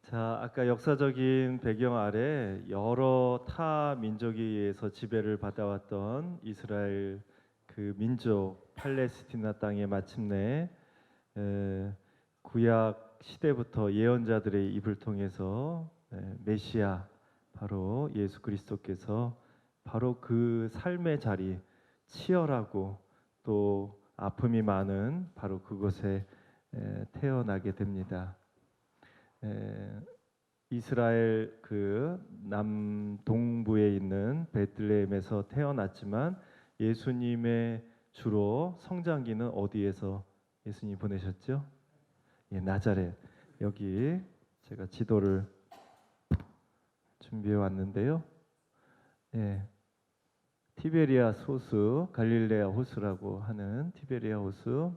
자, 아까 역사적인 배경 아래 여러 타 민족에 의해서 지배를 받아왔던 이스라엘 그 민족 팔레스티나 땅에 마침내 에, 구약 시대부터 예언자들의 입을 통해서 메시아 바로 예수 그리스도께서 바로 그 삶의 자리 치열하고 또 아픔이 많은 바로 그곳에 태어나게 됩니다. 에, 이스라엘 그 남동부에 있는 베들레헴에서 태어났지만 예수님의 주로 성장기는 어디에서 예수님 보내셨죠? 예, 나자렛. 여기 제가 지도를 준비해 왔는데요. 예, 티베리아 호수, 갈릴레아 호수라고 하는 티베리아 호수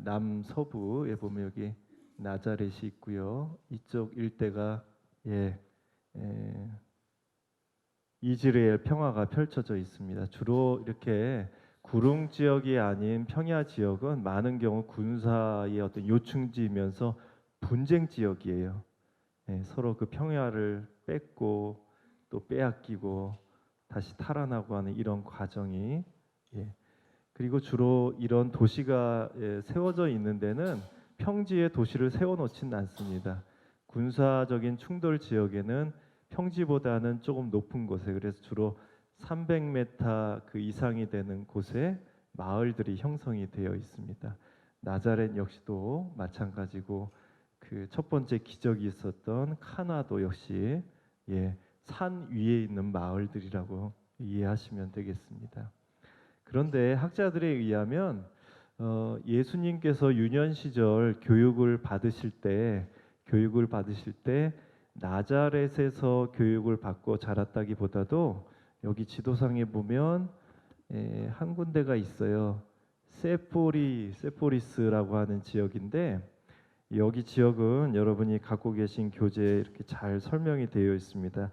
남서부에 보면 여기 나자렛이 있고요. 이쪽 일대가 이즈라엘 평화가 펼쳐져 있습니다. 주로 이렇게 구릉 지역이 아닌 평야 지역은 많은 경우 군사의 어떤 요충지이면서 분쟁 지역이에요. 서로 그 평야를 뺏고 또 빼앗기고 다시 탈환하고 하는 이런 과정이 그리고 주로 이런 도시가 세워져 있는 데는 평지에 도시를 세워놓지는 않습니다. 군사적인 충돌 지역에는 평지보다는 조금 높은 곳에, 그래서 주로 300m 그 이상이 되는 곳에 마을들이 형성이 되어 있습니다. 나자렛 역시도 마찬가지고 그 첫 번째 기적이 있었던 카나도 역시 산 위에 있는 마을들이라고 이해하시면 되겠습니다. 그런데 학자들에 의하면 예수님께서 유년 시절 교육을 받으실 때 나자렛에서 교육을 받고 자랐다기보다도 여기 지도상에 보면 한 군데가 있어요. 세포리스라고 하는 지역인데 여기 지역은 여러분이 갖고 계신 교재에 이렇게 잘 설명이 되어 있습니다.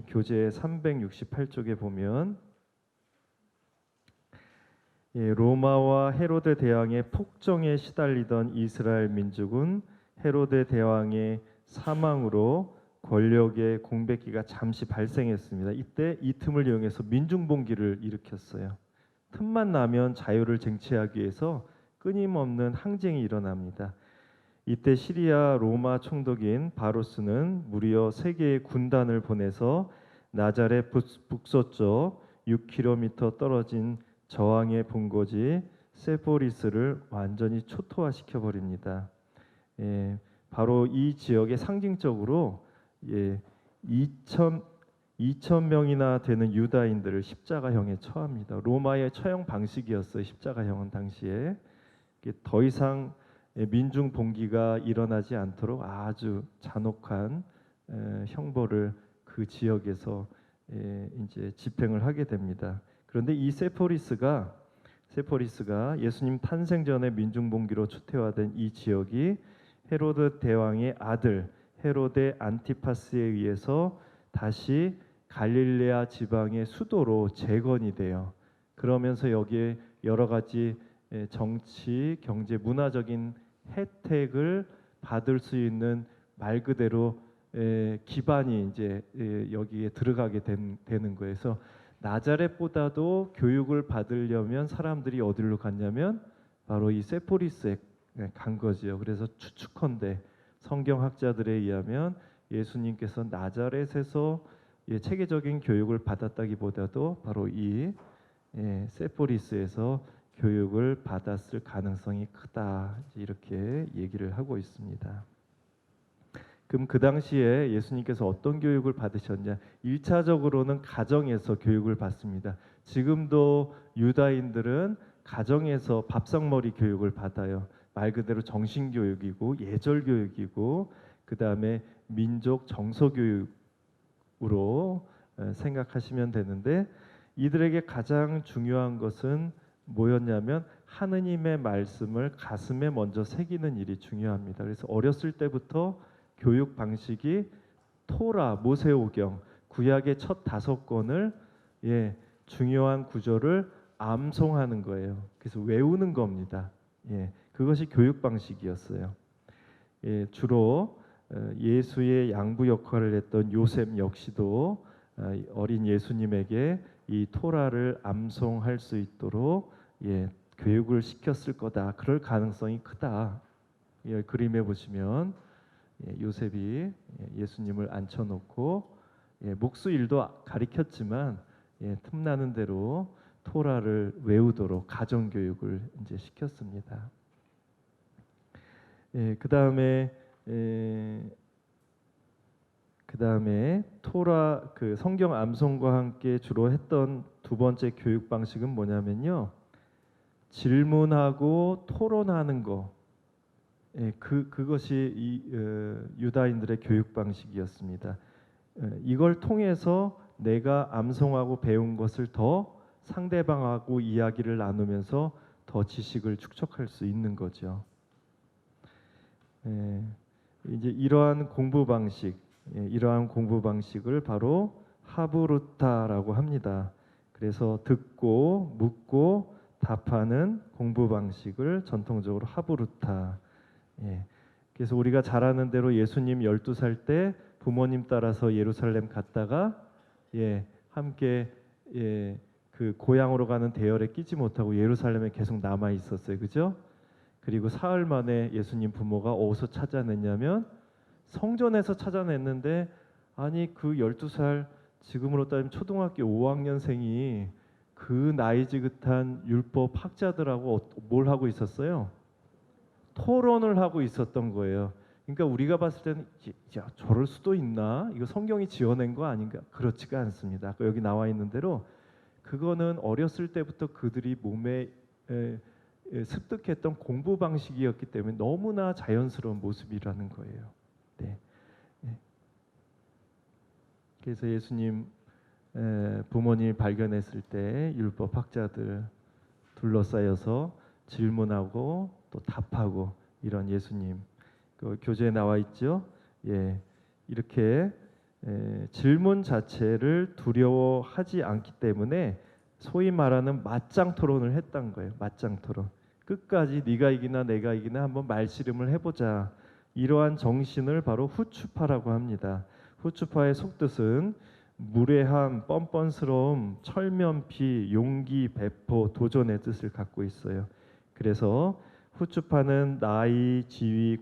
교재 368쪽에 보면 로마와 헤로데 대왕의 폭정에 시달리던 이스라엘 민족은 헤로데 대왕의 사망으로 권력의 공백기가 잠시 발생했습니다. 이때 이 틈을 이용해서 민중봉기를 일으켰어요. 틈만 나면 자유를 쟁취하기 위해서 끊임없는 항쟁이 일어납니다. 이때 시리아 로마 총독인 바로스는 무려 3개의 군단을 보내서 나자렛 북서쪽 6km 떨어진 저항의 본거지 세포리스를 완전히 초토화시켜 버립니다. 바로 이 지역에 상징적으로 2,000명이나 되는 유다인들을 십자가형에 처합니다. 로마의 처형 방식이었어요. 십자가형은 당시에 더 이상 민중 봉기가 일어나지 않도록 아주 잔혹한 형벌을 그 지역에서 이제 집행을 하게 됩니다. 그런데 이 세포리스가 예수님 탄생 전에 민중봉기로 초태화된 이 지역이 헤로데 대왕의 아들 헤로데 안티파스에 의해서 다시 갈릴레아 지방의 수도로 재건이 돼요. 그러면서 여기에 여러 가지 정치, 경제, 문화적인 혜택을 받을 수 있는 말 그대로 기반이 이제 여기에 들어가게 되는 거예요. 그래서 나자렛보다도 교육을 받으려면 사람들이 어디로 갔냐면 바로 이 세포리스에 간 거지요. 그래서 추측컨대 성경학자들에 의하면 예수님께서 나자렛에서 체계적인 교육을 받았다기보다도 바로 이 세포리스에서 교육을 받았을 가능성이 크다, 이렇게 얘기를 하고 있습니다. 그럼 그 당시에 예수님께서 어떤 교육을 받으셨냐? 1차적으로는 가정에서 교육을 받습니다. 지금도 유다인들은 가정에서 밥상머리 교육을 받아요. 말 그대로 정신교육이고 예절교육이고 그 다음에 민족 정서교육으로 생각하시면 되는데, 이들에게 가장 중요한 것은 뭐였냐면 하느님의 말씀을 가슴에 먼저 새기는 일이 중요합니다. 그래서 어렸을 때부터 교육 방식이 토라, 모세오경, 구약의 첫 5권을 중요한 구절을 암송하는 거예요. 그래서 외우는 겁니다. 그것이 교육 방식이었어요. 주로 예수의 양부 역할을 했던 요셉 역시도 어린 예수님에게 이 토라를 암송할 수 있도록 교육을 시켰을 거다. 그럴 가능성이 크다. 그림에 보시면 요셉이 예수님을 앉혀놓고 목수일도 가리켰지만 틈나는 대로 토라를 외우도록 가정 교육을 이제 시켰습니다. 그다음에 토라 그 성경 암송과 함께 주로 했던 두 번째 교육 방식은 뭐냐면요, 질문하고 토론하는 거. 그것이 유다인들의 교육 방식이었습니다. 이걸 통해서 내가 암송하고 배운 것을 더 상대방하고 이야기를 나누면서 더 지식을 축적할 수 있는 거죠. 이제 이러한 공부 방식을 바로 하브루타라고 합니다. 그래서 듣고 묻고 답하는 공부 방식을 전통적으로 하브루타. 그래서 우리가 잘 아는 대로 예수님 12살 때 부모님 따라서 예루살렘 갔다가 함께 그 고향으로 가는 대열에 끼지 못하고 예루살렘에 계속 남아 있었어요. 그죠? 그리고 사흘 만에 예수님 부모가 어디서 찾아냈냐면 성전에서 찾아냈는데, 아니 그 12살, 지금으로 따지면 초등학교 5학년생이 그 나이 지긋한 율법 학자들하고 뭘 하고 있었어요? 토론을 하고 있었던 거예요. 그러니까 우리가 봤을 때는 야, 저럴 수도 있나? 이거 성경이 지어낸 거 아닌가? 그렇지가 않습니다. 여기 나와 있는 대로 그거는 어렸을 때부터 그들이 몸에 습득했던 공부 방식이었기 때문에 너무나 자연스러운 모습이라는 거예요. 네. 그래서 예수님 부모님을 발견했을 때 율법 학자들 둘러싸여서 질문하고 또 답하고 이런 예수님, 그 교재에 나와 있죠. 이렇게 질문 자체를 두려워하지 않기 때문에 소위 말하는 맞짱 토론을 했던 거예요. 맞짱 토론. 끝까지 네가 이기나 내가 이기나 한번 말씨름을 해보자. 이러한 정신을 바로 후추파라고 합니다. 후추파의 속뜻은 무례함, 뻔뻔스러움, 철면피, 용기, 배포, 도전의 뜻을 갖고 있어요. 그래서 후추파는 나이, 지위,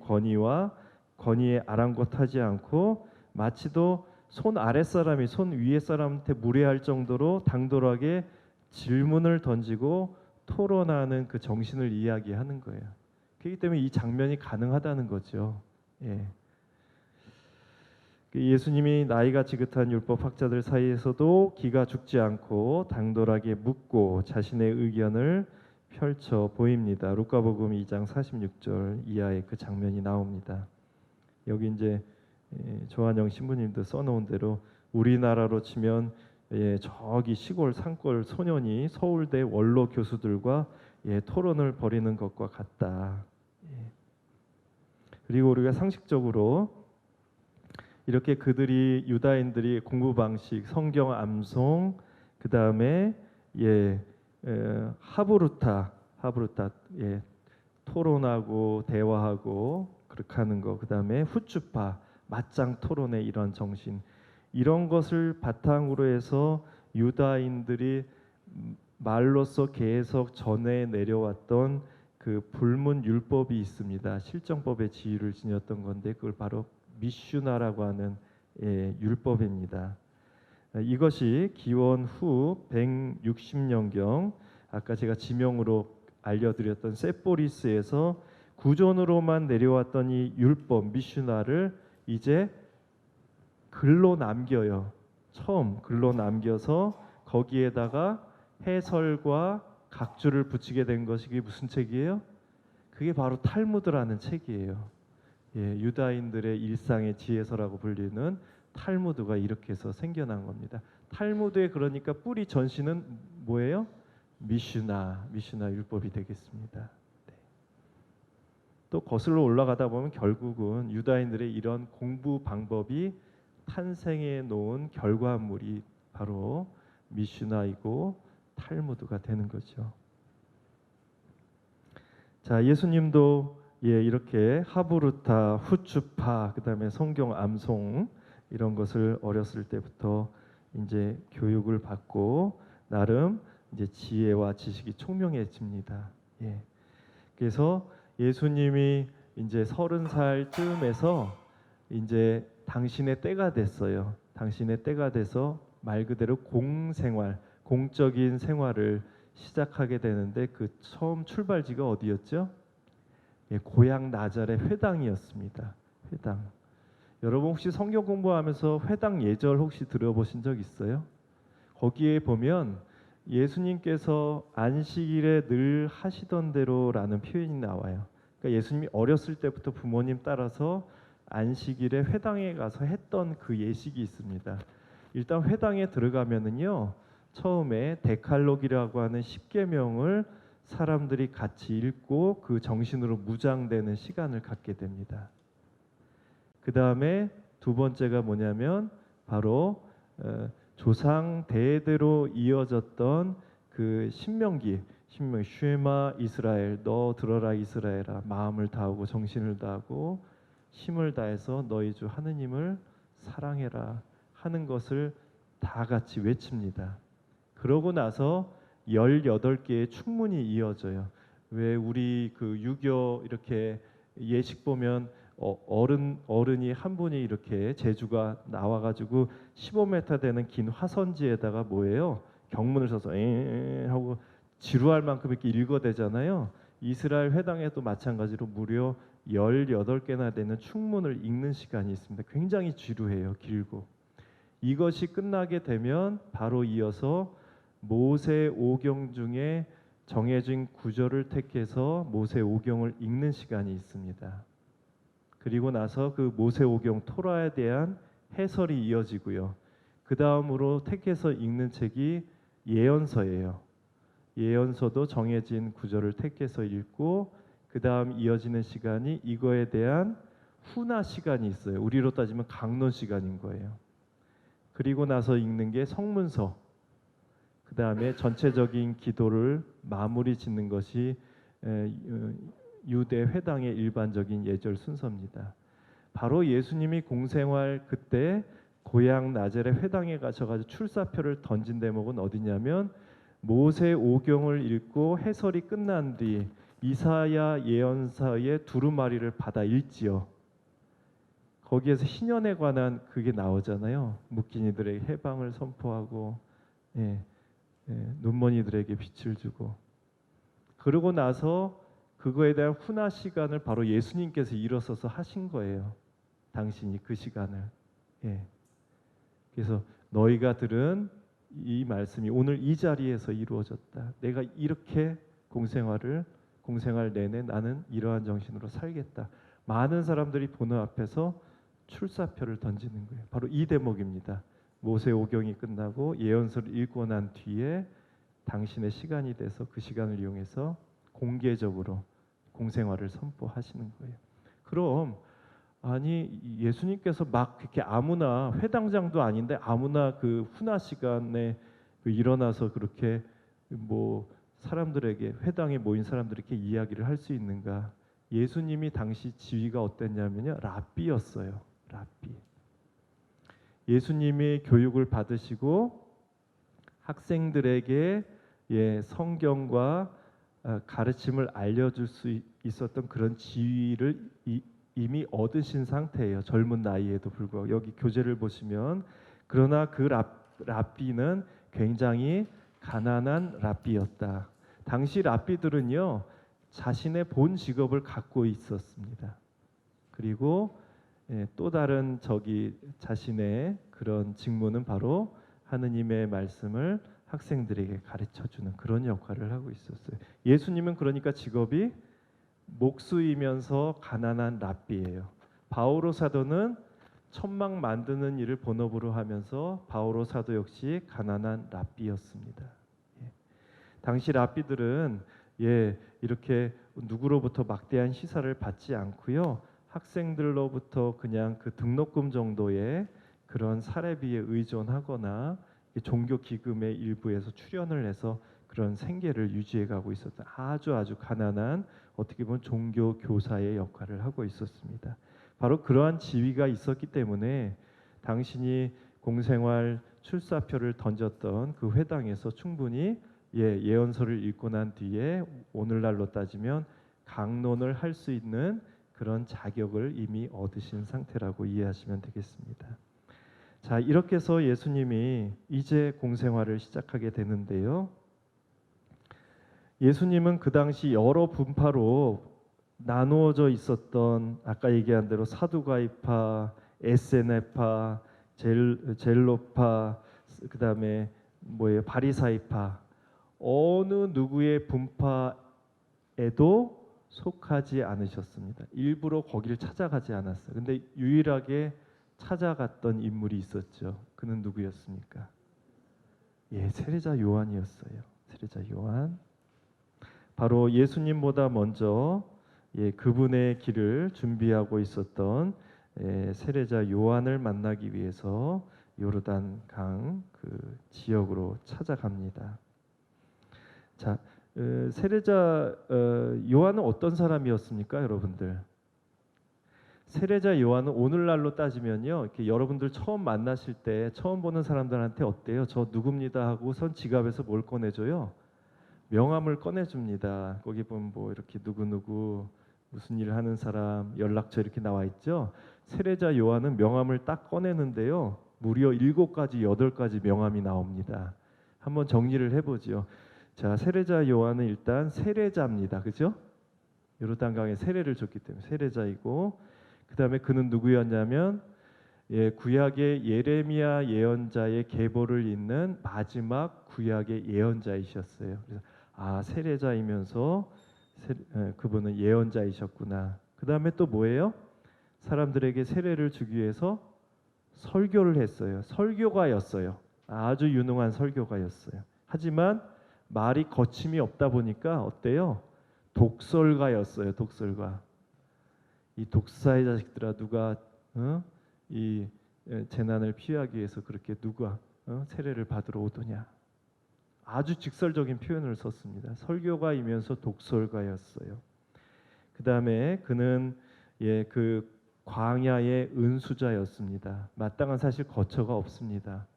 권위에 아랑곳하지 않고 마치도 손 아랫사람이 손 위에 사람한테 무례할 정도로 당돌하게 질문을 던지고 토론하는 그 정신을 이야기하는 거예요. 그렇기 때문에 이 장면이 가능하다는 거죠. 예수님이 나이가 지긋한 율법 학자들 사이에서도 기가 죽지 않고 당돌하게 묻고 자신의 의견을 펼쳐 보입니다. 루카복음 2장 46절 이하에 그 장면이 나옵니다. 여기 이제 조한영 신부님도 써놓은 대로 우리나라로 치면 저기 시골 산골 소년이 서울대 원로 교수들과 토론을 벌이는 것과 같다. 그리고 우리가 상식적으로 이렇게 그들이 유다인들이 공부 방식, 성경 암송, 그 다음에 하브루타, 토론하고 대화하고 그렇게 하는 거, 그 다음에 후추파, 맞짱 토론의 이런 정신, 이런 것을 바탕으로 해서 유다인들이 말로써 계속 전해 내려왔던 그 불문 율법이 있습니다. 실정법의 지위를 지녔던 건데 그걸 바로 미슈나라고 하는 율법입니다. 이것이 기원 후 160년경 아까 제가 지명으로 알려드렸던 세포리스에서 구전으로만 내려왔던 이 율법 미슈나를 이제 글로 남겨요. 처음 글로 남겨서 거기에다가 해설과 각주를 붙이게 된 것이 무슨 책이에요? 그게 바로 탈무드라는 책이에요. 유다인들의 일상의 지혜서라고 불리는 탈무드가 이렇게 해서 생겨난 겁니다. 탈무드의 그러니까 뿌리 전신은 뭐예요? 미슈나 율법이 되겠습니다. 또 거슬러 올라가다 보면 결국은 유다인들의 이런 공부 방법이 탄생해 놓은 결과물이 바로 미슈나이고 탈무드가 되는 거죠. 자, 예수님도 예, 이렇게 하부르타, 후추파, 그다음에 성경 암송 이런 것을 어렸을 때부터 이제 교육을 받고 나름 이제 지혜와 지식이 총명해집니다. 예. 그래서 예수님이 이제 30살쯤에서 이제 당신의 때가 됐어요. 당신의 때가 돼서 말 그대로 공생활, 공적인 생활을 시작하게 되는데 그 처음 출발지가 어디였죠? 예, 고향 나잘의 회당이었습니다. 회당. 여러분 혹시 성경 공부하면서 회당 예절 혹시 들어보신 적 있어요? 거기에 보면 예수님께서 안식일에 늘 하시던 대로라는 표현이 나와요. 그러니까 예수님이 어렸을 때부터 부모님 따라서 안식일에 회당에 가서 했던 그 예식이 있습니다. 일단 회당에 들어가면은요, 처음에 데칼로기라고 하는 10계명을 사람들이 같이 읽고 그 정신으로 무장되는 시간을 갖게 됩니다. 그 다음에 두 번째가 뭐냐면 바로 조상 대대로 이어졌던 그 신명기 쉐마 이스라엘, 너 들어라 이스라엘아, 마음을 다하고 정신을 다하고 힘을 다해서 너희 주 하느님을 사랑해라 하는 것을 다 같이 외칩니다. 그러고 나서 18개의 충문이 이어져요. 왜 우리 그 유교 이렇게 예식 보면 어른이 한 분이 이렇게 제주가 나와가지고 15m 되는 긴 화선지에다가 뭐예요? 경문을 써서 에 하고 지루할 만큼 이렇게 읽어대잖아요. 이스라엘 회당에도 마찬가지로 무려 18개나 되는 충문을 읽는 시간이 있습니다. 굉장히 지루해요. 길고. 이것이 끝나게 되면 바로 이어서 모세 오경 중에 정해진 구절을 택해서 모세 오경을 읽는 시간이 있습니다. 그리고 나서 그 모세 오경 토라에 대한 해설이 이어지고요. 그 다음으로 택해서 읽는 책이 예언서예요. 예언서도 정해진 구절을 택해서 읽고 그 다음 이어지는 시간이 이거에 대한 훈화 시간이 있어요. 우리로 따지면 강론 시간인 거예요. 그리고 나서 읽는 게 성문서. 그 다음에 전체적인 기도를 마무리 짓는 것이 유대 회당의 일반적인 예절 순서입니다. 바로 예수님이 공생활 그때 고향 나잘의 회당에 가셔가지고 출사표를 던진 대목은 어디냐면 모세 오경을 읽고 해설이 끝난 뒤 이사야 예언서의 두루마리를 받아 읽지요. 거기에서 희년에 관한 그게 나오잖아요. 묶인 이들에게 해방을 선포하고 눈먼이들에게 빛을 주고 그러고 나서 그거에 대한 훈화 시간을 바로 예수님께서 일어서서 하신 거예요. 당신이 그 시간을. 그래서 너희가 들은 이 말씀이 오늘 이 자리에서 이루어졌다. 내가 이렇게 공생활 내내 나는 이러한 정신으로 살겠다. 많은 사람들이 보는 앞에서 출사표를 던지는 거예요. 바로 이 대목입니다. 모세 오경이 끝나고 예언서를 읽고 난 뒤에 당신의 시간이 돼서 그 시간을 이용해서 공개적으로 공생활을 선포하시는 거예요. 그럼 아니 예수님께서 막 그렇게 아무나 회당장도 아닌데 아무나 그 훈화 시간에 일어나서 그렇게 뭐 사람들에게 회당에 모인 사람들에게 이야기를 할 수 있는가? 예수님이 당시 지위가 어땠냐면요, 랍비였어요. 랍비. 예수님이 교육을 받으시고 학생들에게 성경과 가르침을 알려줄 수 있었던 그런 지위를 이미 얻으신 상태예요. 젊은 나이에도 불구하고. 여기 교재를 보시면 그러나 그 랍비는 굉장히 가난한 랍비였다. 당시 랍비들은요, 자신의 본 직업을 갖고 있었습니다. 그리고 또 다른 자신의 그런 직무는 바로 하느님의 말씀을 학생들에게 가르쳐주는 그런 역할을 하고 있었어요. 예수님은 그러니까 직업이 목수이면서 가난한 랍비예요. 바오로 사도는 천막 만드는 일을 본업으로 하면서 바오로 사도 역시 가난한 랍비였습니다. 당시 랍비들은 이렇게 누구로부터 막대한 시사를 받지 않고요. 학생들로부터 그냥 그 등록금 정도의 그런 사례비에 의존하거나 종교 기금의 일부에서 출연을 해서 그런 생계를 유지해 가고 있었던 아주 가난한 어떻게 보면 종교 교사의 역할을 하고 있었습니다. 바로 그러한 지위가 있었기 때문에 당신이 공생활 출사표를 던졌던 그 회당에서 충분히 예언서를 읽고 난 뒤에 오늘날로 따지면 강론을 할 수 있는 그런 자격을 이미 얻으신 상태라고 이해하시면 되겠습니다. 자, 이렇게 해서 예수님이 이제 공생활을 시작하게 되는데요. 예수님은 그 당시 여러 분파로 나누어져 있었던 아까 얘기한 대로 사두가이파, 에세네파, 젤로파, 그다음에 뭐예요? 바리사이파, 어느 누구의 분파에도 속하지 않으셨습니다. 일부러 거기를 찾아가지 않았어요. 근데 유일하게 찾아갔던 인물이 있었죠. 그는 누구였습니까? 세례자 요한이었어요. 세례자 요한. 바로 예수님보다 먼저 그분의 길을 준비하고 있었던 세례자 요한을 만나기 위해서 요르단 강 그 지역으로 찾아갑니다. 자, 세례자 요한은 어떤 사람이었습니까, 여러분들? 세례자 요한은 오늘날로 따지면요, 이렇게 여러분들 처음 만나실 때 처음 보는 사람들한테 어때요? 저 누굽니다 하고선 지갑에서 뭘 꺼내줘요? 명함을 꺼내줍니다. 거기 보면 뭐 이렇게 누구누구 무슨 일을 하는 사람 연락처 이렇게 나와 있죠. 세례자 요한은 명함을 딱 꺼내는데요, 무려 7가지, 8가지 명함이 나옵니다. 한번 정리를 해보죠. 자, 세례자 요한은 일단 세례자입니다. 그죠? 요르단강에 세례를 줬기 때문에 세례자이고, 그 다음에 그는 누구였냐면 구약의 예레미야 예언자의 계보를 잇는 마지막 구약의 예언자이셨어요. 그래서 세례자이면서 그분은 예언자이셨구나. 그 다음에 또 뭐예요? 사람들에게 세례를 주기 위해서 설교를 했어요. 설교가였어요. 아주 유능한 설교가였어요. 하지만 말이 거침이 없다 보니까 어때요? 독설가였어요. 독설가. 이 독사의 자식들아, 누가 이 재난을 피하기 위해서 그렇게 누가 세례를 받으러 오더냐. 아주 직설적인 표현을 썼습니다. 설교가이면서 독설가였어요. 그 다음에 그는 그 광야의 은수자였습니다. 마땅한 사실 거처가 없습니다.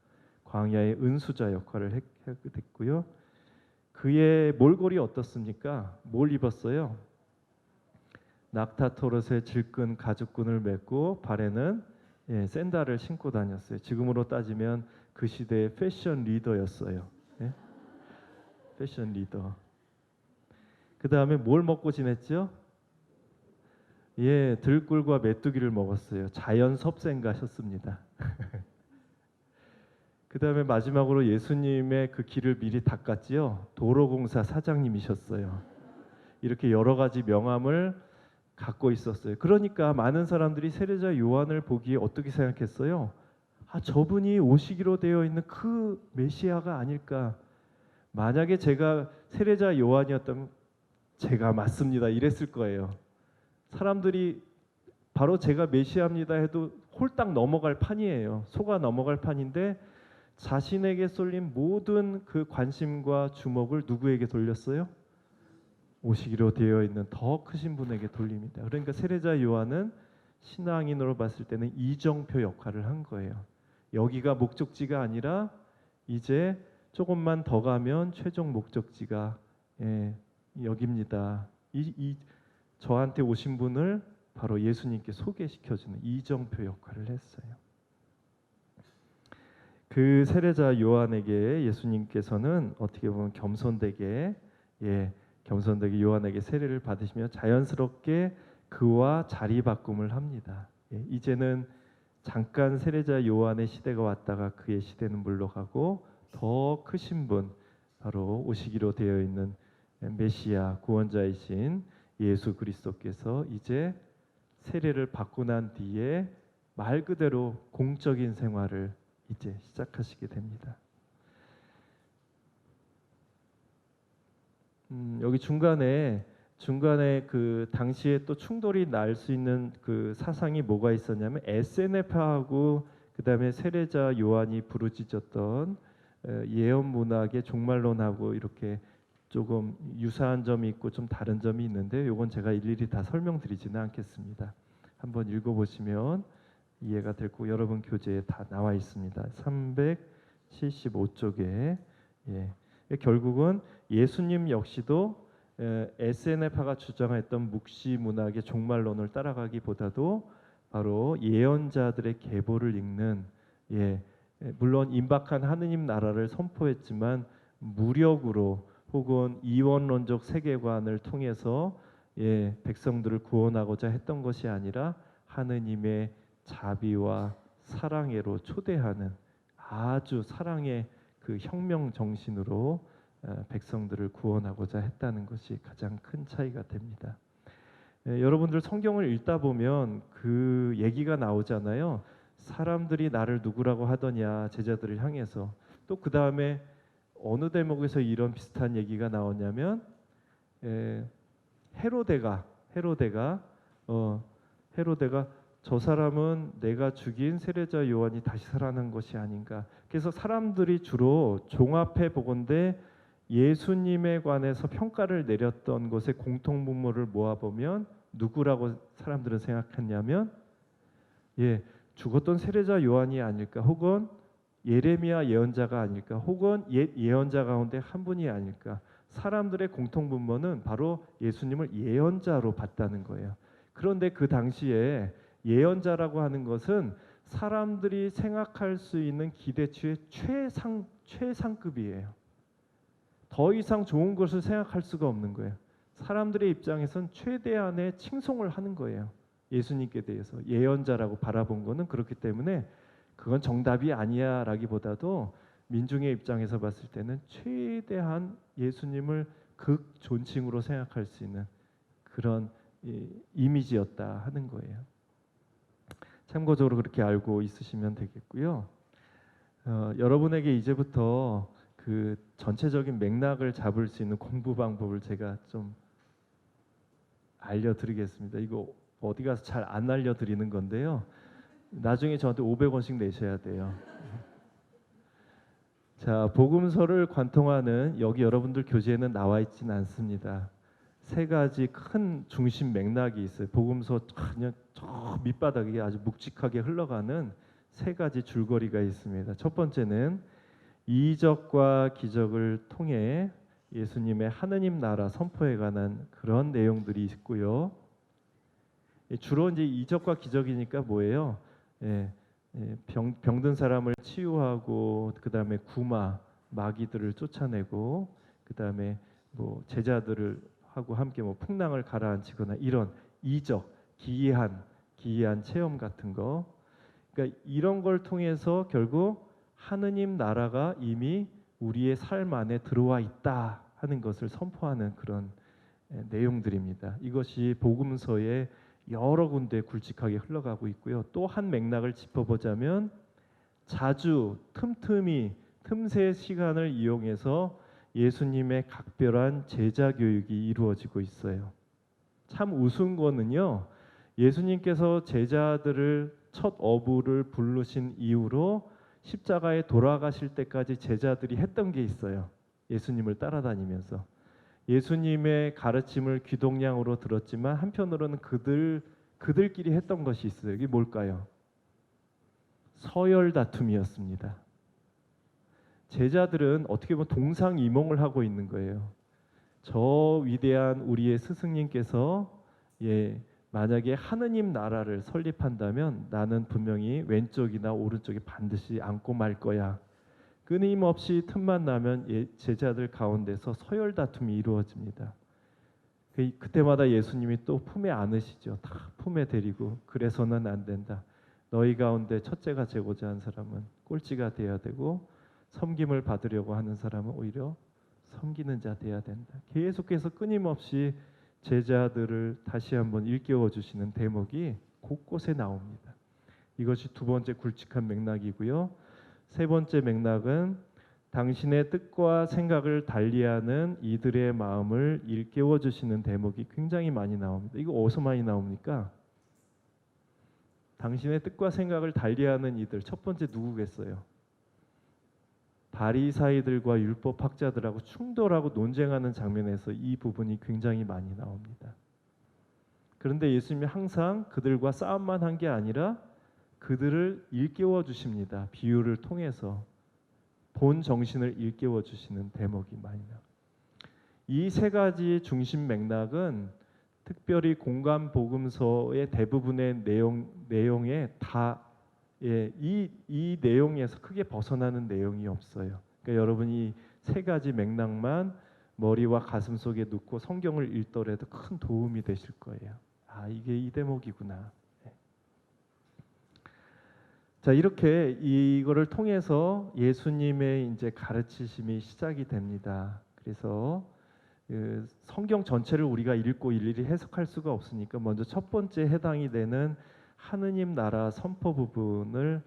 광야의 은수자 역할을 했고요. 그의 몰골이 어떻습니까? 뭘 입었어요? 낙타토롯의 질끈 가죽끈을 맺고 발에는 샌들을 신고 다녔어요. 지금으로 따지면 그 시대의 패션 리더였어요. 패션 리더. 그 다음에 뭘 먹고 지냈죠? 들꿀과 메뚜기를 먹었어요. 자연 섭생가셨습니다. 그 다음에 마지막으로 예수님의 그 길을 미리 닦았지요. 도로공사 사장님이셨어요. 이렇게 여러 가지 명함을 갖고 있었어요. 그러니까 많은 사람들이 세례자 요한을 보기에 어떻게 생각했어요? 저분이 오시기로 되어 있는 그 메시아가 아닐까. 만약에 제가 세례자 요한이었다면 제가 맞습니다 이랬을 거예요. 사람들이 바로 제가 메시아입니다 해도 홀딱 넘어갈 판이에요. 속아 넘어갈 판인데 자신에게 쏠린 모든 그 관심과 주목을 누구에게 돌렸어요? 오시기로 되어 있는 더 크신 분에게 돌립니다. 그러니까 세례자 요한은 신앙인으로 봤을 때는 이정표 역할을 한 거예요. 여기가 목적지가 아니라 이제 조금만 더 가면 최종 목적지가 여기입니다. 저한테 오신 분을 바로 예수님께 소개시켜주는 이정표 역할을 했어요. 그 세례자 요한에게 예수님께서는 어떻게 보면 겸손되게 요한에게 세례를 받으시며 자연스럽게 그와 자리 바꿈을 합니다. 이제는 잠깐 세례자 요한의 시대가 왔다가 그의 시대는 물러가고 더 크신 분, 바로 오시기로 되어 있는 메시아 구원자이신 예수 그리스도께서 이제 세례를 받고 난 뒤에 말 그대로 공적인 생활을 이제 시작하시게 됩니다. 여기 중간에 그 당시에 또 충돌이 날 수 있는 그 사상이 뭐가 있었냐면 SNF하고 그다음에 세례자 요한이 부르짖었던 예언 문학의 종말론하고 이렇게 조금 유사한 점이 있고 좀 다른 점이 있는데 이건 제가 일일이 다 설명드리지는 않겠습니다. 한번 읽어보시면 이해가 될 거고 여러분 교재에 다 나와 있습니다. 375쪽에 결국은 예수님 역시도 SNF파가 주장했던 묵시 문학의 종말론을 따라가기보다도 바로 예언자들의 계보를 읽는 물론 임박한 하느님 나라를 선포했지만 무력으로 혹은 이원론적 세계관을 통해서 백성들을 구원하고자 했던 것이 아니라 하느님의 자비와 사랑으로 초대하는 아주 사랑의 그 혁명 정신으로 백성들을 구원하고자 했다는 것이 가장 큰 차이가 됩니다. 여러분들 성경을 읽다 보면 그 얘기가 나오잖아요. 사람들이 나를 누구라고 하더냐 제자들을 향해서. 또 그 다음에 어느 대목에서 이런 비슷한 얘기가 나오냐면 헤로데가 저 사람은 내가 죽인 세례자 요한이 다시 살아난 것이 아닌가. 그래서 사람들이 주로 종합해 보건대 예수님에 관해서 평가를 내렸던 것의 공통분모를 모아보면 누구라고 사람들은 생각했냐면 죽었던 세례자 요한이 아닐까, 혹은 예레미야 예언자가 아닐까, 혹은 옛 예언자 가운데 한 분이 아닐까. 사람들의 공통분모는 바로 예수님을 예언자로 봤다는 거예요. 그런데 그 당시에 예언자라고 하는 것은 사람들이 생각할 수 있는 기대치의 최상급이에요. 더 이상 좋은 것을 생각할 수가 없는 거예요. 사람들의 입장에선 최대한의 칭송을 하는 거예요. 예수님께 대해서 예언자라고 바라본 거는 그렇기 때문에 그건 정답이 아니야 라기보다도 민중의 입장에서 봤을 때는 최대한 예수님을 극존칭으로 생각할 수 있는 그런 이미지였다 하는 거예요. 참고적으로 그렇게 알고 있으시면 되겠고요. 여러분에게 이제부터 그 전체적인 맥락을 잡을 수 있는 공부 방법을 제가 좀 알려드리겠습니다. 이거 어디 가서 잘 안 알려드리는 건데요. 나중에 저한테 500원씩 내셔야 돼요. 자, 복음서를 관통하는 여기 여러분들 교재에는 나와 있지는 않습니다. 세 가지 큰 중심 맥락이 있어요. 복음서 그냥 저 밑바닥에 아주 묵직하게 흘러가는 세 가지 줄거리가 있습니다. 첫 번째는 이적과 기적을 통해 예수님의 하느님 나라 선포에 관한 그런 내용들이 있고요. 주로 이제 이적과 기적이니까 뭐예요? 병든 사람을 치유하고 그 다음에 구마 마귀들을 쫓아내고 그 다음에 뭐 제자들을 하고 함께 뭐 풍랑을 가라앉히거나 이런 이적 기이한 체험 같은 거. 그러니까 이런 걸 통해서 결국 하느님 나라가 이미 우리의 삶 안에 들어와 있다 하는 것을 선포하는 그런 내용들입니다. 이것이 복음서의 여러 군데 굵직하게 흘러가고 있고요. 또 한 맥락을 짚어보자면 자주 틈새 시간을 이용해서 예수님의 각별한 제자 교육이 이루어지고 있어요. 참 우스운 거는요. 예수님께서 제자들을 첫 어부를 부르신 이후로 십자가에 돌아가실 때까지 제자들이 했던 게 있어요. 예수님을 따라다니면서. 예수님의 가르침을 귀동냥으로 들었지만 한편으로는 그들끼리 했던 것이 있어요. 이게 뭘까요? 서열 다툼이었습니다. 제자들은 어떻게 보면 동상이몽을 하고 있는 거예요. 저 위대한 우리의 스승님께서 만약에 하느님 나라를 설립한다면 나는 분명히 왼쪽이나 오른쪽에 반드시 앉고 말 거야. 끊임없이 틈만 나면 제자들 가운데서 서열 다툼이 이루어집니다. 그때마다 예수님이 또 품에 안으시죠. 다 품에 데리고 그래서는 안 된다. 너희 가운데 첫째가 되고자 한 사람은 꼴찌가 돼야 되고 섬김을 받으려고 하는 사람은 오히려 섬기는 자 돼야 된다. 계속해서 끊임없이 제자들을 다시 한번 일깨워 주시는 대목이 곳곳에 나옵니다. 이것이 두 번째 굵직한 맥락이고요. 세 번째 맥락은 당신의 뜻과 생각을 달리하는 이들의 마음을 일깨워 주시는 대목이 굉장히 많이 나옵니다. 이거 어디서 많이 나옵니까? 당신의 뜻과 생각을 달리하는 이들. 첫 번째 누구겠어요? 바리사이들과 율법학자들하고 충돌하고 논쟁하는 장면에서 이 부분이 굉장히 많이 나옵니다. 그런데 예수님이 항상 그들과 싸움만 한 게 아니라 그들을 일깨워 주십니다. 비유를 통해서 본 정신을 일깨워 주시는 대목이 많이 나옵니다. 이 세 가지 중심 맥락은 특별히 공간 복음서의 대부분의 내용에 다 이 내용에서 크게 벗어나는 내용이 없어요. 그러니까 여러분이 세 가지 맥락만 머리와 가슴 속에 넣고 성경을 읽더라도 큰 도움이 되실 거예요. 아, 이게 이 대목이구나. 자, 이렇게 이거를 통해서 예수님의 이제 가르치심이 시작이 됩니다. 그래서 성경 전체를 우리가 읽고 일일이 해석할 수가 없으니까 먼저 첫 번째 해당이 되는 하느님 나라 선포 부분을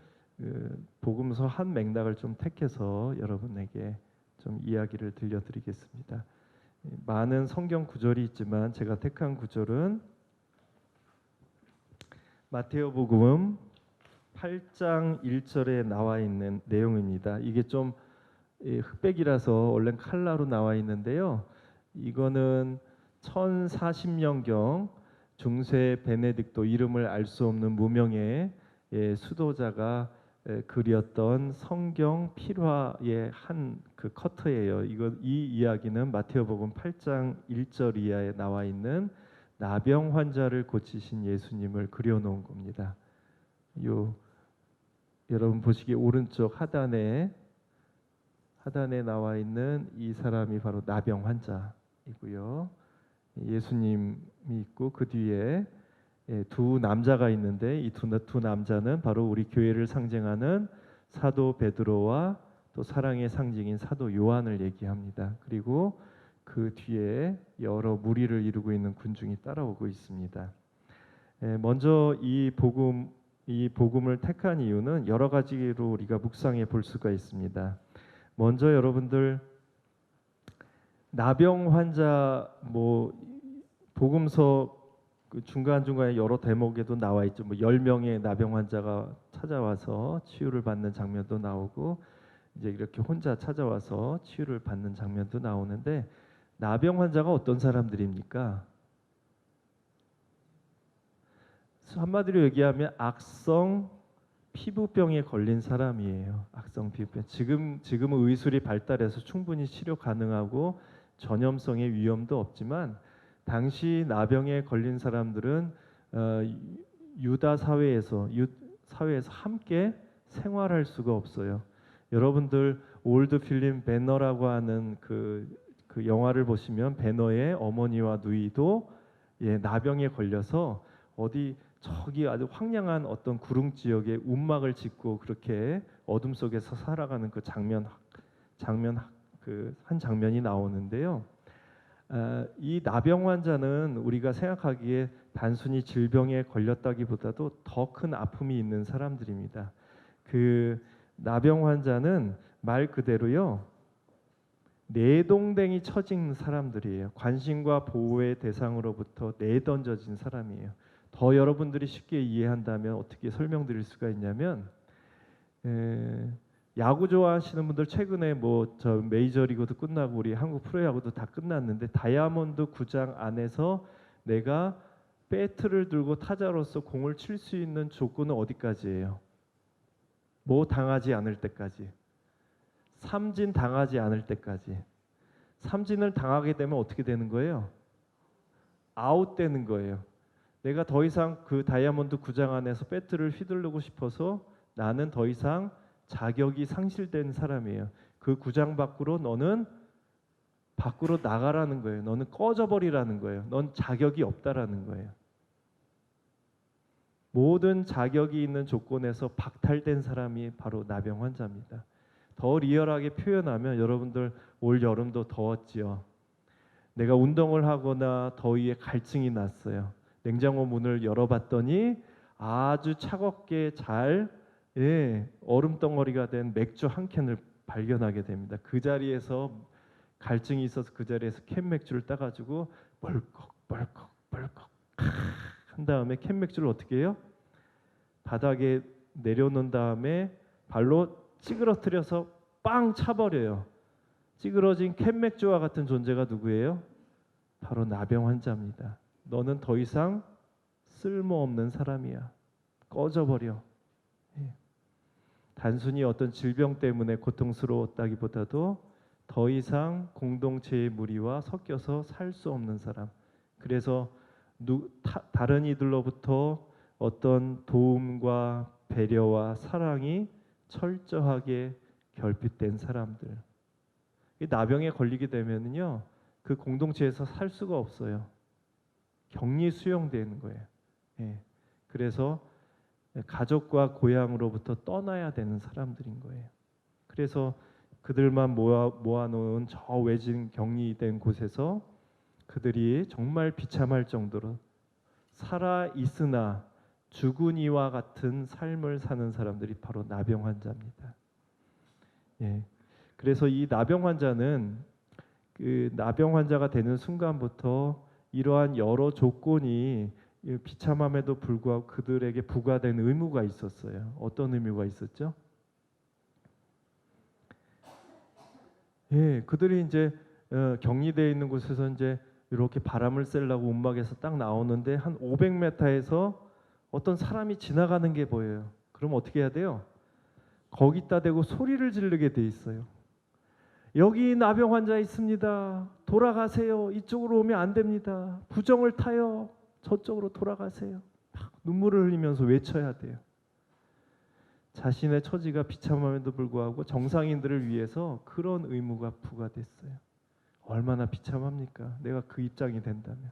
복음서 한 맥락을 좀 택해서 여러분에게 좀 이야기를 들려드리겠습니다. 많은 성경 구절이 있지만 제가 택한 구절은 마테오복음 8장 1절에 나와 있는 내용입니다. 이게 좀 흑백이라서 원래 칼라로 나와 있는데요. 이거는 1040년경 중세 베네딕토 이름을 알 수 없는 무명의 수도자가 그렸던 성경 필화의 한 그 커트예요. 이 이야기는 마테오복음 8장 1절 이하에 나와 있는 나병 환자를 고치신 예수님을 그려놓은 겁니다. 여러분 보시기에 오른쪽 하단에 나와 있는 이 사람이 바로 나병 환자이고요. 예수님이 있고 그 뒤에 두 남자가 있는데 이 두 남자는 바로 우리 교회를 상징하는 사도 베드로와 또 사랑의 상징인 사도 요한을 얘기합니다. 그리고 그 뒤에 여러 무리를 이루고 있는 군중이 따라오고 있습니다. 먼저 이 복음을 택한 이유는 여러 가지로 우리가 묵상해 볼 수가 있습니다. 먼저 여러분들 나병 환자 복음서 중간중간에 여러 대목에도 나와 있죠. 10명의 나병 환자가 찾아와서 치유를 받는 장면도 나오고 이제 이렇게 혼자 찾아와서 치유를 받는 장면도 나오는데 나병 환자가 어떤 사람들입니까? 한마디로 얘기하면 악성 피부병에 걸린 사람이에요. 악성 피부병. 지금은 의술이 발달해서 충분히 치료 가능하고 전염성의 위험도 없지만 당시 나병에 걸린 사람들은 유다 사회에서 함께 생활할 수가 없어요. 여러분들 올드 필름 배너라고 하는 그 영화를 보시면 배너의 어머니와 누이도 나병에 걸려서 저기 아주 황량한 어떤 구릉 지역에 움막을 짓고 그렇게 어둠 속에서 살아가는 그 한 장면이 나오는데요. 이 나병 환자는 우리가 생각하기에 단순히 질병에 걸렸다기보다도 더 큰 아픔이 있는 사람들입니다. 그 나병 환자는 말 그대로요. 내동댕이 처진 사람들이에요. 관심과 보호의 대상으로부터 내던져진 사람이에요. 더 여러분들이 쉽게 이해한다면 어떻게 설명드릴 수가 있냐면 야구 좋아하시는 분들 최근에 저 메이저리그도 끝나고 우리 한국 프로야구도 다 끝났는데 다이아몬드 구장 안에서 내가 배트를 들고 타자로서 공을 칠 수 있는 조건은 어디까지예요? 당하지 않을 때까지. 삼진 당하지 않을 때까지. 삼진을 당하게 되면 어떻게 되는 거예요? 아웃되는 거예요. 내가 더 이상 그 다이아몬드 구장 안에서 배트를 휘두르고 싶어서 나는 더 이상 자격이 상실된 사람이에요. 그 구장 밖으로 너는 밖으로 나가라는 거예요. 너는 꺼져버리라는 거예요. 넌 자격이 없다라는 거예요. 모든 자격이 있는 조건에서 박탈된 사람이 바로 나병 환자입니다. 더 리얼하게 표현하면 여러분들 올 여름도 더웠지요. 내가 운동을 하거나 더위에 갈증이 났어요. 냉장고 문을 열어봤더니 아주 차갑게 잘 얼음 덩어리가 된 맥주 한 캔을 발견하게 됩니다. 그 자리에서 갈증이 있어서 그 자리에서 캔 맥주를 따가지고 벌컥 한 다음에 캔 맥주를 어떻게 해요? 바닥에 내려놓은 다음에 발로 찌그러뜨려서 빵 차버려요. 찌그러진 캔맥주와 같은 존재가 누구예요? 바로 나병 환자입니다. 너는 더 이상 쓸모없는 사람이야. 꺼져버려. 예. 단순히 어떤 질병 때문에 고통스러웠다기보다도 더 이상 공동체의 무리와 섞여서 살 수 없는 사람. 그래서 다른 이들로부터 어떤 도움과 배려와 사랑이 철저하게 결핍된 사람들. 이 나병에 걸리게 되면은요, 그 공동체에서 살 수가 없어요. 격리 수용되는 거예요. 예. 그래서 가족과 고향으로부터 떠나야 되는 사람들인 거예요. 그래서 그들만 모아놓은 저 외진 격리된 곳에서 그들이 정말 비참할 정도로 살아 있으나 죽은 이와 같은 삶을 사는 사람들이 바로 나병 환자입니다. 예. 그래서 이 나병 환자는 그 나병 환자가 되는 순간부터 이러한 여러 조건이 비참함에도 불구하고 그들에게 부과된 의무가 있었어요. 어떤 의무가 있었죠? 예, 그들이 이제 격리되어 있는 곳에서 이제 이렇게 바람을 쐬려고 움막에서 딱 나오는데 한 500m에서 어떤 사람이 지나가는 게 보여요. 그럼 어떻게 해야 돼요? 거기다 대고 소리를 지르게 돼 있어요. 여기 나병 환자 있습니다. 돌아가세요. 이쪽으로 오면 안 됩니다. 부정을 타요. 저쪽으로 돌아가세요. 막 눈물을 흘리면서 외쳐야 돼요. 자신의 처지가 비참함에도 불구하고 정상인들을 위해서 그런 의무가 부과됐어요. 얼마나 비참합니까? 내가 그 입장이 된다면.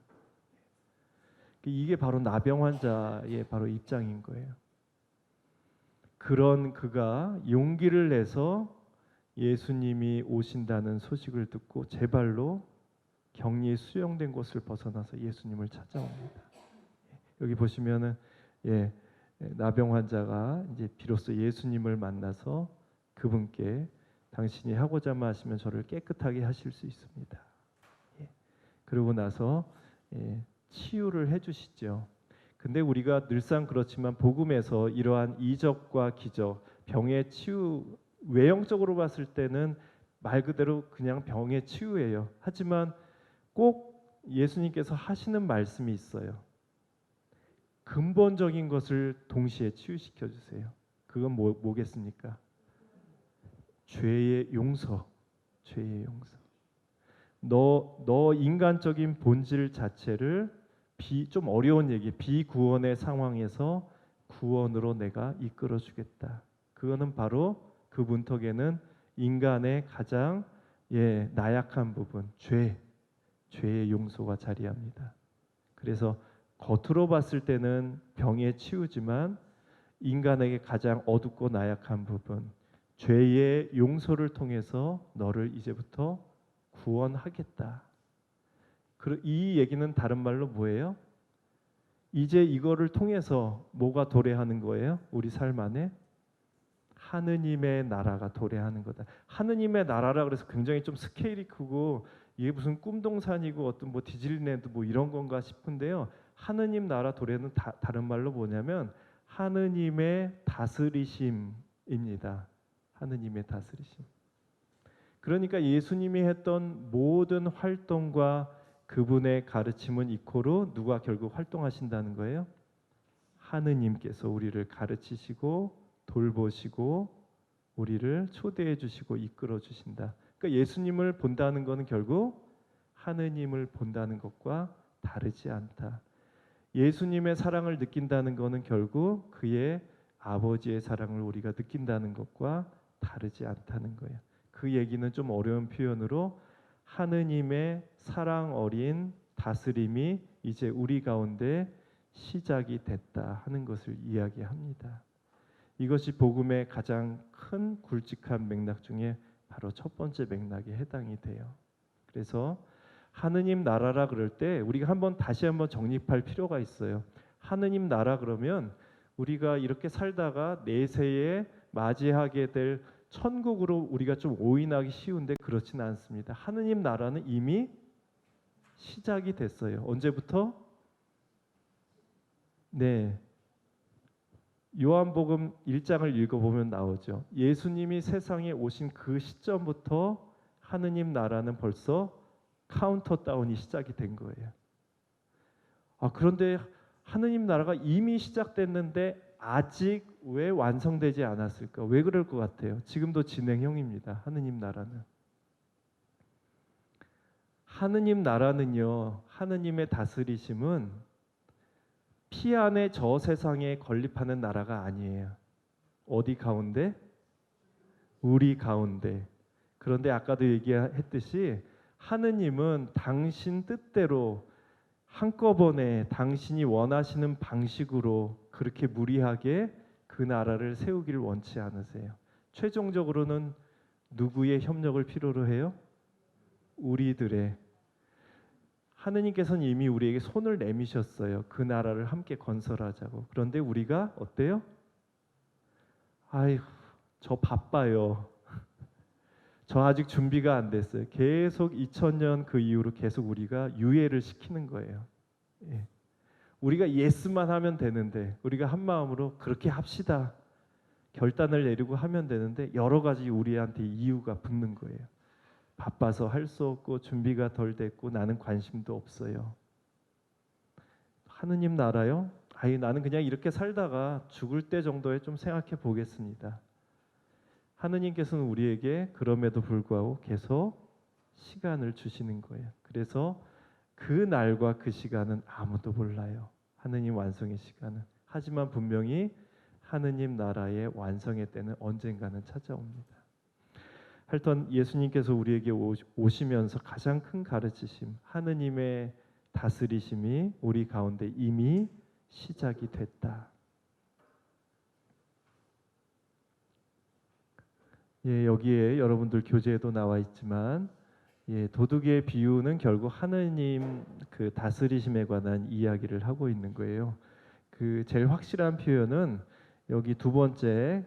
이게 바로 나병 환자의 바로 입장인 거예요. 그런 그가 용기를 내서 예수님이 오신다는 소식을 듣고 제 발로 격리에 수용된 곳을 벗어나서 예수님을 찾아옵니다. 여기 보시면은 나병 환자가 이제 비로소 예수님을 만나서 그분께 당신이 하고자 하시면 저를 깨끗하게 하실 수 있습니다. 그러고 나서 치유를 해주시죠. 근데 우리가 늘상 그렇지만 복음에서 이러한 이적과 기적, 병의 치유 외형적으로 봤을 때는 말 그대로 그냥 병의 치유예요. 하지만 꼭 예수님께서 하시는 말씀이 있어요. 근본적인 것을 동시에 치유시켜 주세요. 그건 뭐겠습니까? 죄의 용서. 죄의 용서. 너 인간적인 본질 자체를 좀 어려운 얘기, 비구원의 상황에서 구원으로 내가 이끌어 주겠다. 그거는 바로 그 문턱에는 인간의 가장 나약한 부분, 죄의 용서가 자리합니다. 그래서 겉으로 봤을 때는 병의 치유지만 인간에게 가장 어둡고 나약한 부분, 죄의 용서를 통해서 너를 이제부터 구원하겠다. 이 얘기는 다른 말로 뭐예요? 이제 이거를 통해서 뭐가 도래하는 거예요? 우리 삶 안에 하느님의 나라가 도래하는 거다. 하느님의 나라라 그래서 굉장히 좀 스케일이 크고 이게 무슨 꿈동산이고 어떤 뭐 디즈니랜드 뭐 이런 건가 싶은데요. 하느님 나라 도래는 다른 말로 뭐냐면 하느님의 다스리심입니다. 하느님의 다스리심. 그러니까 예수님이 했던 모든 활동과 그분의 가르침은 이코로 누가 결국 활동하신다는 거예요? 하느님께서 우리를 가르치시고 돌보시고 우리를 초대해 주시고 이끌어 주신다. 그러니까 예수님을 본다는 것은 결국 하느님을 본다는 것과 다르지 않다. 예수님의 사랑을 느낀다는 것은 결국 그의 아버지의 사랑을 우리가 느낀다는 것과 다르지 않다는 거예요. 그 얘기는 좀 어려운 표현으로 하느님의 사랑 어린 다스림이 이제 우리 가운데 시작이 됐다 하는 것을 이야기합니다. 이것이 복음의 가장 큰 굵직한 맥락 중에 바로 첫 번째 맥락에 해당이 돼요. 그래서 하느님 나라라 그럴 때 우리가 다시 한번 정립할 필요가 있어요. 하느님 나라 그러면 우리가 이렇게 살다가 내세에 맞이하게 될 천국으로 우리가 좀 오인하기 쉬운데 그렇지는 않습니다. 하느님 나라는 이미 시작이 됐어요. 언제부터? 네. 요한복음 1장을 읽어보면 나오죠. 예수님이 세상에 오신 그 시점부터 하느님 나라는 벌써 카운터다운이 시작이 된 거예요. 그런데 하느님 나라가 이미 시작됐는데 아직 왜 완성되지 않았을까? 왜 그럴 것 같아요? 지금도 진행형입니다. 하느님 나라는. 하느님 나라는요, 하느님의 다스리심은 피 안에 저 세상에 건립하는 나라가 아니에요. 어디 가운데? 우리 가운데. 그런데 아까도 얘기했듯이 하느님은 당신 뜻대로 한꺼번에 당신이 원하시는 방식으로 그렇게 무리하게 그 나라를 세우기를 원치 않으세요. 최종적으로는 누구의 협력을 필요로 해요? 우리들의. 하느님께서는 이미 우리에게 손을 내미셨어요. 그 나라를 함께 건설하자고. 그런데 우리가 어때요? 아이고, 저 바빠요. 저 아직 준비가 안 됐어요. 계속 2000년 그 이후로 계속 우리가 유예를 시키는 거예요. 예. 우리가 예스만 하면 되는데, 우리가 한 마음으로 그렇게 합시다 결단을 내리고 하면 되는데, 여러 가지 우리한테 이유가 붙는 거예요. 바빠서 할 수 없고, 준비가 덜 됐고, 나는 관심도 없어요. 하느님 나라요? 나는 그냥 이렇게 살다가 죽을 때 정도에 좀 생각해 보겠습니다. 하느님께서는 우리에게 그럼에도 불구하고 계속 시간을 주시는 거예요. 그래서 그 날과 그 시간은 아무도 몰라요. 하느님 완성의 시간은. 하지만 분명히 하느님 나라의 완성의 때는 언젠가는 찾아옵니다. 하여튼 예수님께서 우리에게 오시면서 가장 큰 가르치심, 하느님의 다스리심이 우리 가운데 이미 시작이 됐다. 예, 여기에 여러분들 교재에도 나와 있지만, 도둑의 비유는 결국 하느님 그 다스리심에 관한 이야기를 하고 있는 거예요. 그 제일 확실한 표현은 여기 두 번째,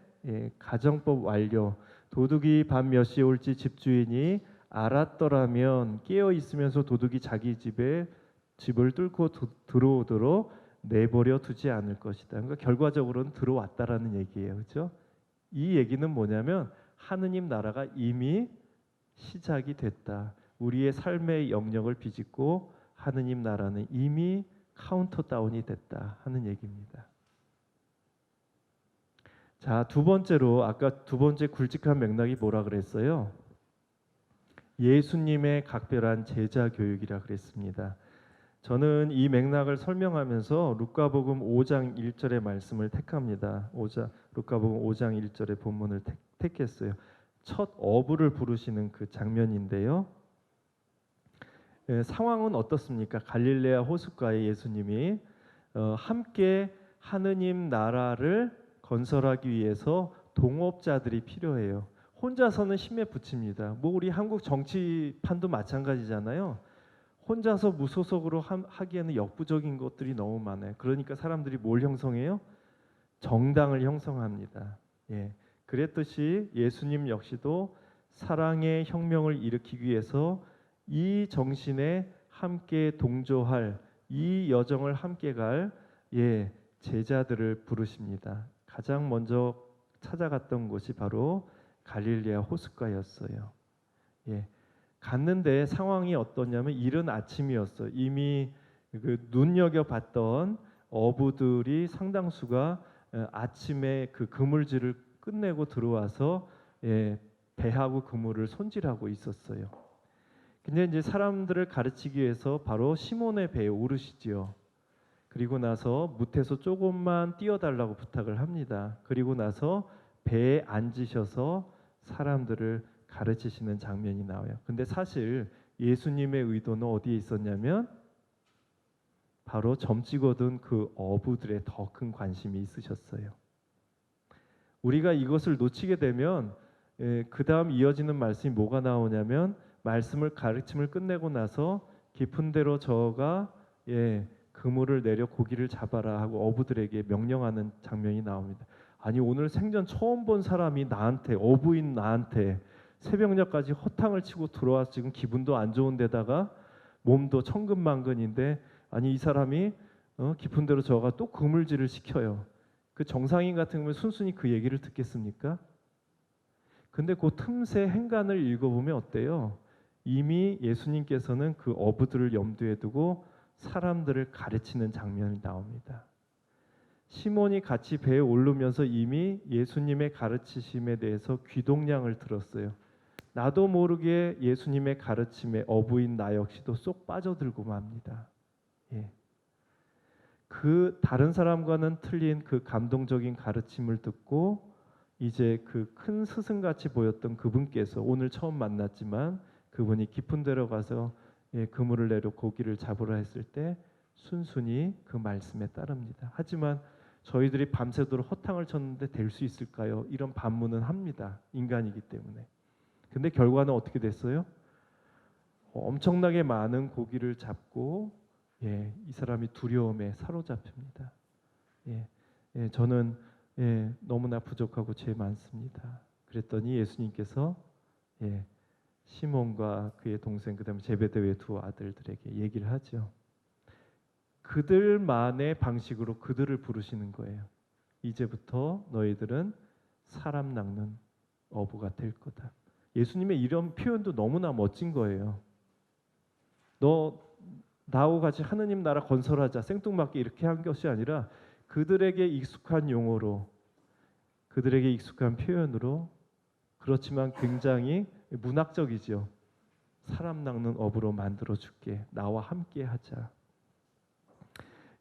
가정법 완료. 도둑이 밤 몇 시에 올지 집주인이 알았더라면 깨어 있으면서 도둑이 자기 집을 뚫고 들어오도록 내버려 두지 않을 것이다. 그러니까 결과적으로는 들어왔다라는 얘기예요. 그렇죠? 이 얘기는 뭐냐면 하느님 나라가 이미 시작이 됐다. 우리의 삶의 영역을 비집고 하느님 나라는 이미 카운터다운이 됐다 하는 얘기입니다. 자, 두 번째로 아까 두 번째 굵직한 맥락이 뭐라 그랬어요? 예수님의 각별한 제자 교육이라 그랬습니다. 저는 이 맥락을 설명하면서 루카복음 5장 1절의 말씀을 택합니다. 루카복음 5장 1절의 본문을 택했어요. 첫 어부를 부르시는 그 장면인데요. 상황은 어떻습니까? 갈릴레아 호숫가에 예수님이 함께 하느님 나라를 건설하기 위해서 동업자들이 필요해요. 혼자서는 힘에 부칩니다. 우리 한국 정치판도 마찬가지잖아요. 혼자서 무소속으로 하기에는 역부족인 것들이 너무 많아요. 그러니까 사람들이 뭘 형성해요? 정당을 형성합니다. 그랬듯이 예수님 역시도 사랑의 혁명을 일으키기 위해서 이 정신에 함께 동조할, 이 여정을 함께 갈 제자들을 부르십니다. 가장 먼저 찾아갔던 곳이 바로 갈릴레아 호숫가였어요. 갔는데 상황이 어떠냐면 이른 아침이었어요. 이미 그 눈여겨봤던 어부들이 상당수가 아침에 그 그물질을 끝내고 들어와서 배하고 그물을 손질하고 있었어요. 근데 이제 사람들을 가르치기 위해서 바로 시몬의 배에 오르시지요. 그리고 나서 무태서 조금만 띄워달라고 부탁을 합니다. 그리고 나서 배에 앉으셔서 사람들을 가르치시는 장면이 나와요. 근데 사실 예수님의 의도는 어디에 있었냐면 바로 점 찍어둔 그 어부들의 더 큰 관심이 있으셨어요. 우리가 이것을 놓치게 되면 그 다음 이어지는 말씀이 뭐가 나오냐면 가르침을 끝내고 나서 깊은 데로 저어가 그물을 내려 고기를 잡아라 하고 어부들에게 명령하는 장면이 나옵니다. 아니 오늘 생전 처음 본 사람이 어부인 나한테 새벽녘까지 허탕을 치고 들어와서 지금 기분도 안 좋은 데다가 몸도 천근만근인데 아니 이 사람이 깊은 데로 저어가 또 그물질을 시켜요. 그 정상인 같으면 순순히 그 얘기를 듣겠습니까? 근데 그 틈새 행간을 읽어보면 어때요? 이미 예수님께서는 그 어부들을 염두에 두고 사람들을 가르치는 장면이 나옵니다. 시몬이 같이 배에 오르면서 이미 예수님의 가르치심에 대해서 귀동냥을 들었어요. 나도 모르게 예수님의 가르침에 어부인 나 역시도 쏙 빠져들고 맙니다. 예. 그 다른 사람과는 틀린 그 감동적인 가르침을 듣고 이제 그 큰 스승같이 보였던 그분께서 오늘 처음 만났지만 그분이 깊은 데로 가서 그물을 내려 고기를 잡으라 했을 때 순순히 그 말씀에 따릅니다. 하지만 저희들이 밤새도록 허탕을 쳤는데 될 수 있을까요? 이런 반문은 합니다. 인간이기 때문에. 근데 결과는 어떻게 됐어요? 엄청나게 많은 고기를 잡고 이 사람이 두려움에 사로잡힙니다. 저는 너무나 부족하고 죄 많습니다. 그랬더니 예수님께서 시몬과 그의 동생 그다음에 제베데의 두 아들들에게 얘기를 하죠. 그들만의 방식으로 그들을 부르시는 거예요. 이제부터 너희들은 사람 낚는 어부가 될 거다. 예수님의 이런 표현도 너무나 멋진 거예요. 너 나하고 같이 하느님 나라 건설하자 생뚱맞게 이렇게 한 것이 아니라 그들에게 익숙한 용어로 그들에게 익숙한 표현으로 그렇지만 굉장히 문학적이죠. 사람 낚는 어부로 만들어 줄게. 나와 함께 하자.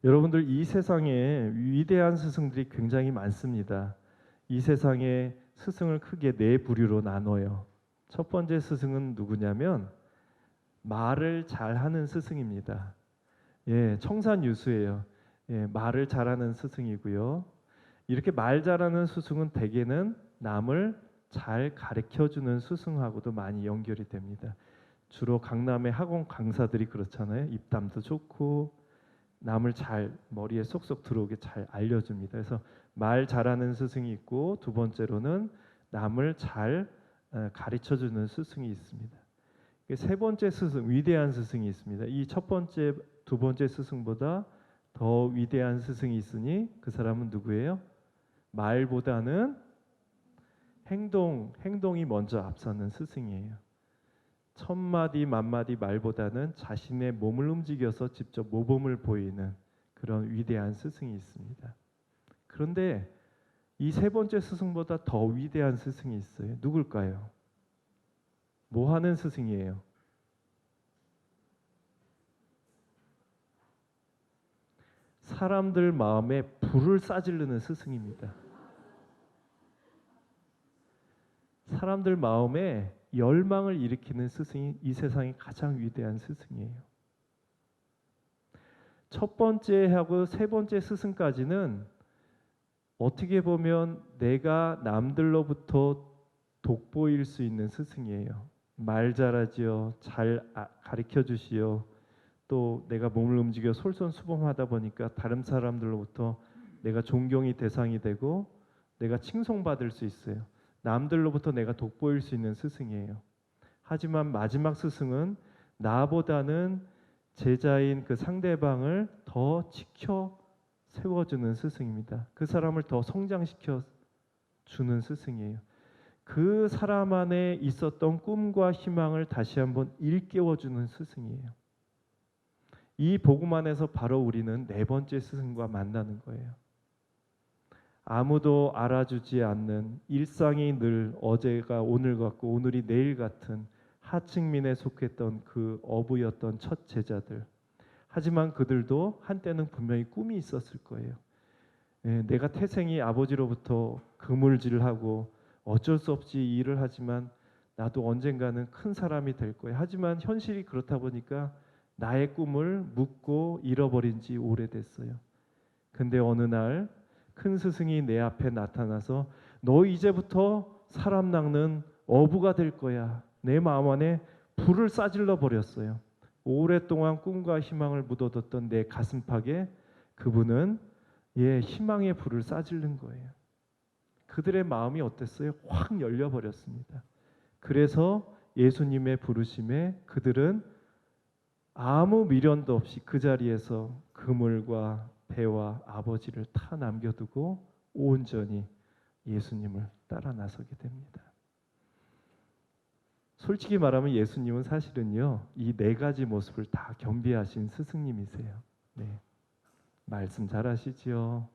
여러분들 이 세상에 위대한 스승들이 굉장히 많습니다. 이 세상에 스승을 크게 네 부류로 나눠요. 첫 번째 스승은 누구냐면 말을 잘하는 스승입니다. 청산유수예요. 말을 잘하는 스승이고요. 이렇게 말 잘하는 스승은 대개는 남을 잘 가르쳐주는 스승하고도 많이 연결이 됩니다. 주로 강남의 학원 강사들이 그렇잖아요. 입담도 좋고 남을 잘 머리에 쏙쏙 들어오게 잘 알려줍니다. 그래서 말 잘하는 스승이 있고 두 번째로는 남을 잘 가르쳐주는 스승이 있습니다. 세 번째 스승, 위대한 스승이 있습니다. 이 첫 번째, 두 번째 스승보다 더 위대한 스승이 있으니 그 사람은 누구예요? 말보다는 행동이 먼저 앞서는 스승이에요. 천마디 만마디 말보다는 자신의 몸을 움직여서 직접 모범을 보이는 그런 위대한 스승이 있습니다. 그런데 이 세 번째 스승보다 더 위대한 스승이 있어요. 누굴까요? 뭐 하는 스승이에요? 사람들 마음에 불을 싸지르는 스승입니다. 사람들 마음에 열망을 일으키는 스승이 이 세상의 가장 위대한 스승이에요. 첫 번째하고 세 번째 스승까지는 어떻게 보면 내가 남들로부터 돋보일 수 있는 스승이에요. 말 잘하지요. 잘 가르쳐 주시오. 또 내가 몸을 움직여 솔선수범하다 보니까 다른 사람들로부터 내가 존경이 대상이 되고 내가 칭송받을 수 있어요. 남들로부터 내가 돋보일 수 있는 스승이에요. 하지만 마지막 스승은 나보다는 제자인 그 상대방을 더 지켜 세워주는 스승입니다. 그 사람을 더 성장시켜 주는 스승이에요. 그 사람 안에 있었던 꿈과 희망을 다시 한번 일깨워주는 스승이에요. 이 복음 안에서 바로 우리는 네 번째 스승과 만나는 거예요. 아무도 알아주지 않는 일상이 늘 어제가 오늘 같고 오늘이 내일 같은 하층민에 속했던 그 어부였던 첫 제자들. 하지만 그들도 한때는 분명히 꿈이 있었을 거예요. 내가 태생이 아버지로부터 그물질하고 어쩔 수 없이 일을 하지만 나도 언젠가는 큰 사람이 될 거예요. 하지만 현실이 그렇다 보니까 나의 꿈을 묻고 잃어버린 지 오래됐어요. 근데 어느 날 큰 스승이 내 앞에 나타나서 너 이제부터 사람 낚는 어부가 될 거야. 내 마음 안에 불을 싸질러 버렸어요. 오랫동안 꿈과 희망을 묻어뒀던 내 가슴팍에 그분은 희망의 불을 싸질른 거예요. 그들의 마음이 어땠어요? 확 열려버렸습니다. 그래서 예수님의 부르심에 그들은 아무 미련도 없이 그 자리에서 그물과 배와 아버지를 다 남겨두고 온전히 예수님을 따라 나서게 됩니다. 솔직히 말하면 예수님은 사실은요, 이 네 가지 모습을 다 겸비하신 스승님이세요. 네. 말씀 잘하시지요.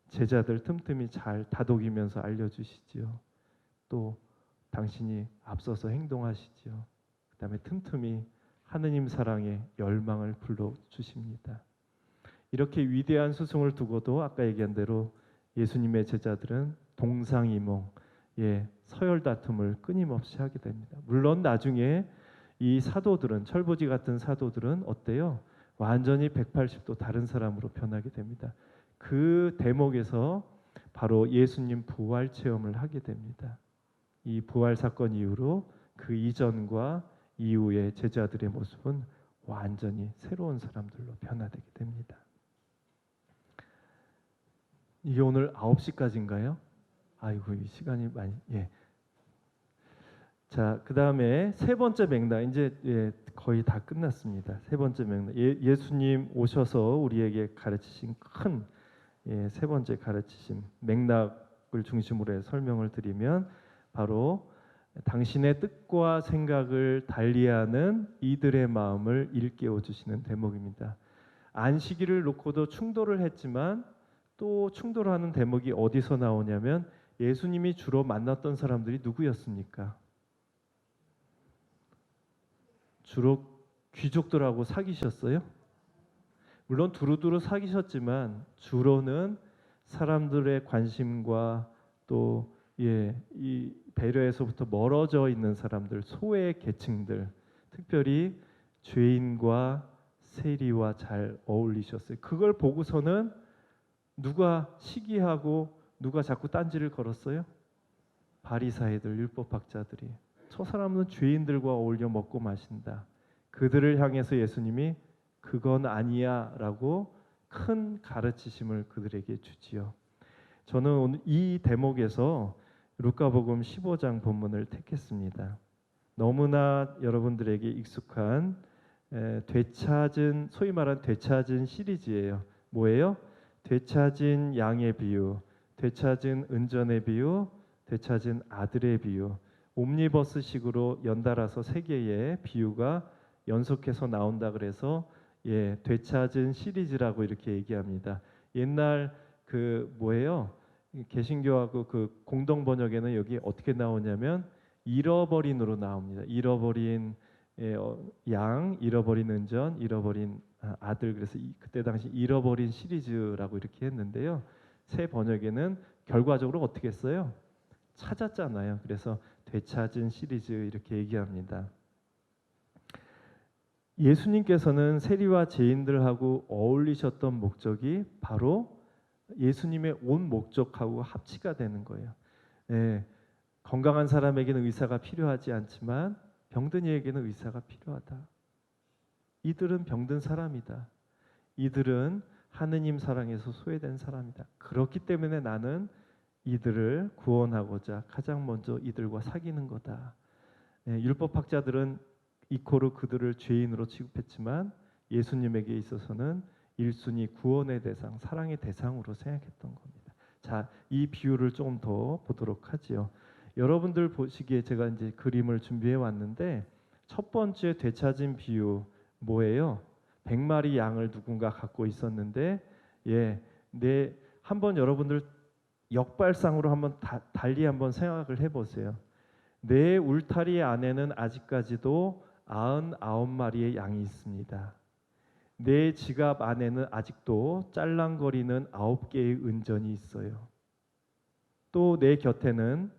제자들 틈틈이 잘 다독이면서 알려주시지요. 또 당신이 앞서서 행동하시지요. 그다음에 틈틈이 하느님 사랑의 열망을 불러주십니다. 이렇게 위대한 스승을 두고도 아까 얘기한 대로 예수님의 제자들은 동상이몽, 서열 다툼을 끊임없이 하게 됩니다. 물론 나중에 이 사도들은, 철부지 같은 사도들은 어때요? 완전히 180도 다른 사람으로 변하게 됩니다. 그 대목에서 바로 예수님 부활 체험을 하게 됩니다. 이 부활 사건 이후로 그 이전과 이후의 제자들의 모습은 완전히 새로운 사람들로 변화되게 됩니다. 이게 오늘 9시까지인가요? 아이고, 이 시간이 많이. 자, 그다음에 세 번째 맥락, 이제 거의 다 끝났습니다. 세 번째 맥락, 예수님 오셔서 우리에게 가르치신 큰 세 번째 가르치심 맥락을 중심으로 해 설명을 드리면 바로 당신의 뜻과 생각을 달리하는 이들의 마음을 일깨워 주시는 대목입니다. 안식일을 놓고도 충돌을 했지만 또 충돌하는 대목이 어디서 나오냐면 예수님이 주로 만났던 사람들이 누구였습니까? 주로 귀족들하고 사귀셨어요? 물론 두루두루 사귀셨지만 주로는 사람들의 관심과 또 이 배려에서부터 멀어져 있는 사람들, 소외 계층들, 특별히 죄인과 세리와 잘 어울리셨어요. 그걸 보고서는 누가 시기하고 누가 자꾸 딴지를 걸었어요? 바리사이들, 율법학자들이. 저 사람은 죄인들과 어울려 먹고 마신다. 그들을 향해서 예수님이 그건 아니야 라고 큰 가르치심을 그들에게 주지요. 저는 오늘 이 대목에서 루카복음 15장 본문을 택했습니다. 너무나 여러분들에게 익숙한 되찾은, 소위 말하는 되찾은 시리즈예요. 뭐예요? 되찾은 양의 비유, 되찾은 은전의 비유, 되찾은 아들의 비유, 옴니버스식으로 연달아서 세 개의 비유가 연속해서 나온다 그래서 되찾은 시리즈라고 이렇게 얘기합니다. 옛날 그 뭐예요? 개신교하고 그 공동 번역에는 여기 어떻게 나오냐면 잃어버린으로 나옵니다. 잃어버린 양, 잃어버린 은전, 잃어버린 아들. 그래서 그때 당시 잃어버린 시리즈라고 이렇게 했는데요. 새 번역에는 결과적으로 어떻게 했어요? 찾았잖아요. 그래서 되찾은 시리즈 이렇게 얘기합니다. 예수님께서는 세리와 죄인들하고 어울리셨던 목적이 바로 예수님의 온 목적하고 합치가 되는 거예요. 건강한 사람에게는 의사가 필요하지 않지만 병든 이에게는 의사가 필요하다. 이들은 병든 사람이다. 이들은 하느님 사랑에서 소외된 사람이다. 그렇기 때문에 나는 이들을 구원하고자 가장 먼저 이들과 사귀는 거다. 율법학자들은 이코르 그들을 죄인으로 취급했지만 예수님에게 있어서는 1순위 구원의 대상, 사랑의 대상으로 생각했던 겁니다. 자, 이 비유를 조금 더 보도록 하지요. 여러분들 보시기에 제가 이제 그림을 준비해 왔는데 첫 번째 되찾은 비유 뭐예요? 100마리 양을 누군가 갖고 있었는데 한번 여러분들 역발상으로 한번 달리 한번 생각을 해보세요. 내 울타리 안에는 아직까지도 99마리의 양이 있습니다. 내 지갑 안에는 아직도 짤랑거리는 9개의 은전이 있어요. 또 내 곁에는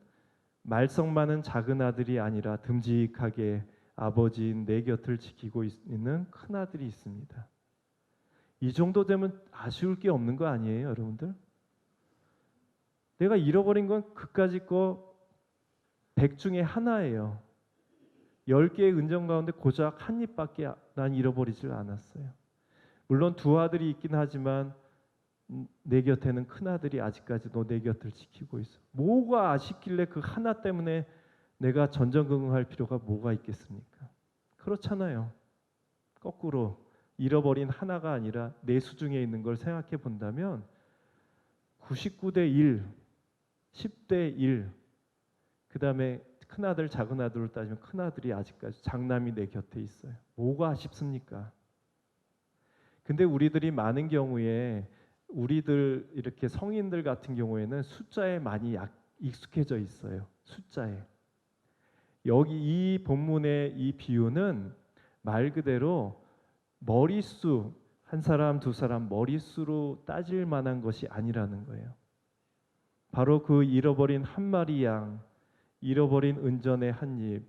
말썽 많은 작은 아들이 아니라 듬직하게 아버지인 내 곁을 지키고 있는 큰 아들이 있습니다. 이 정도 되면 아쉬울 게 없는 거 아니에요, 여러분들? 내가 잃어버린 건 그까짓 거 100 중에 하나예요. 10개의 은전 가운데 고작 한 입밖에 난 잃어버리질 않았어요. 물론 두 아들이 있긴 하지만 내 곁에는 큰 아들이 아직까지도 내 곁을 지키고 있어. 뭐가 아쉽길래 그 하나 때문에 내가 전전긍긍할 필요가 뭐가 있겠습니까? 그렇잖아요. 거꾸로 잃어버린 하나가 아니라 내 수중에 있는 걸 생각해 본다면 99대 1, 10대 1. 그다음에 큰아들 작은아들로 따지면 큰아들이 아직까지 장남이 내 곁에 있어요. 뭐가 아쉽습니까? 근데 우리들이 많은 경우에 우리들 이렇게 성인들 같은 경우에는 숫자에 많이 익숙해져 있어요. 숫자에. 여기 이 본문의 이 비유는 말 그대로 머릿수, 한 사람 두 사람 머릿수로 따질 만한 것이 아니라는 거예요. 바로 그 잃어버린 한 마리 양, 잃어버린 은전의 한 입,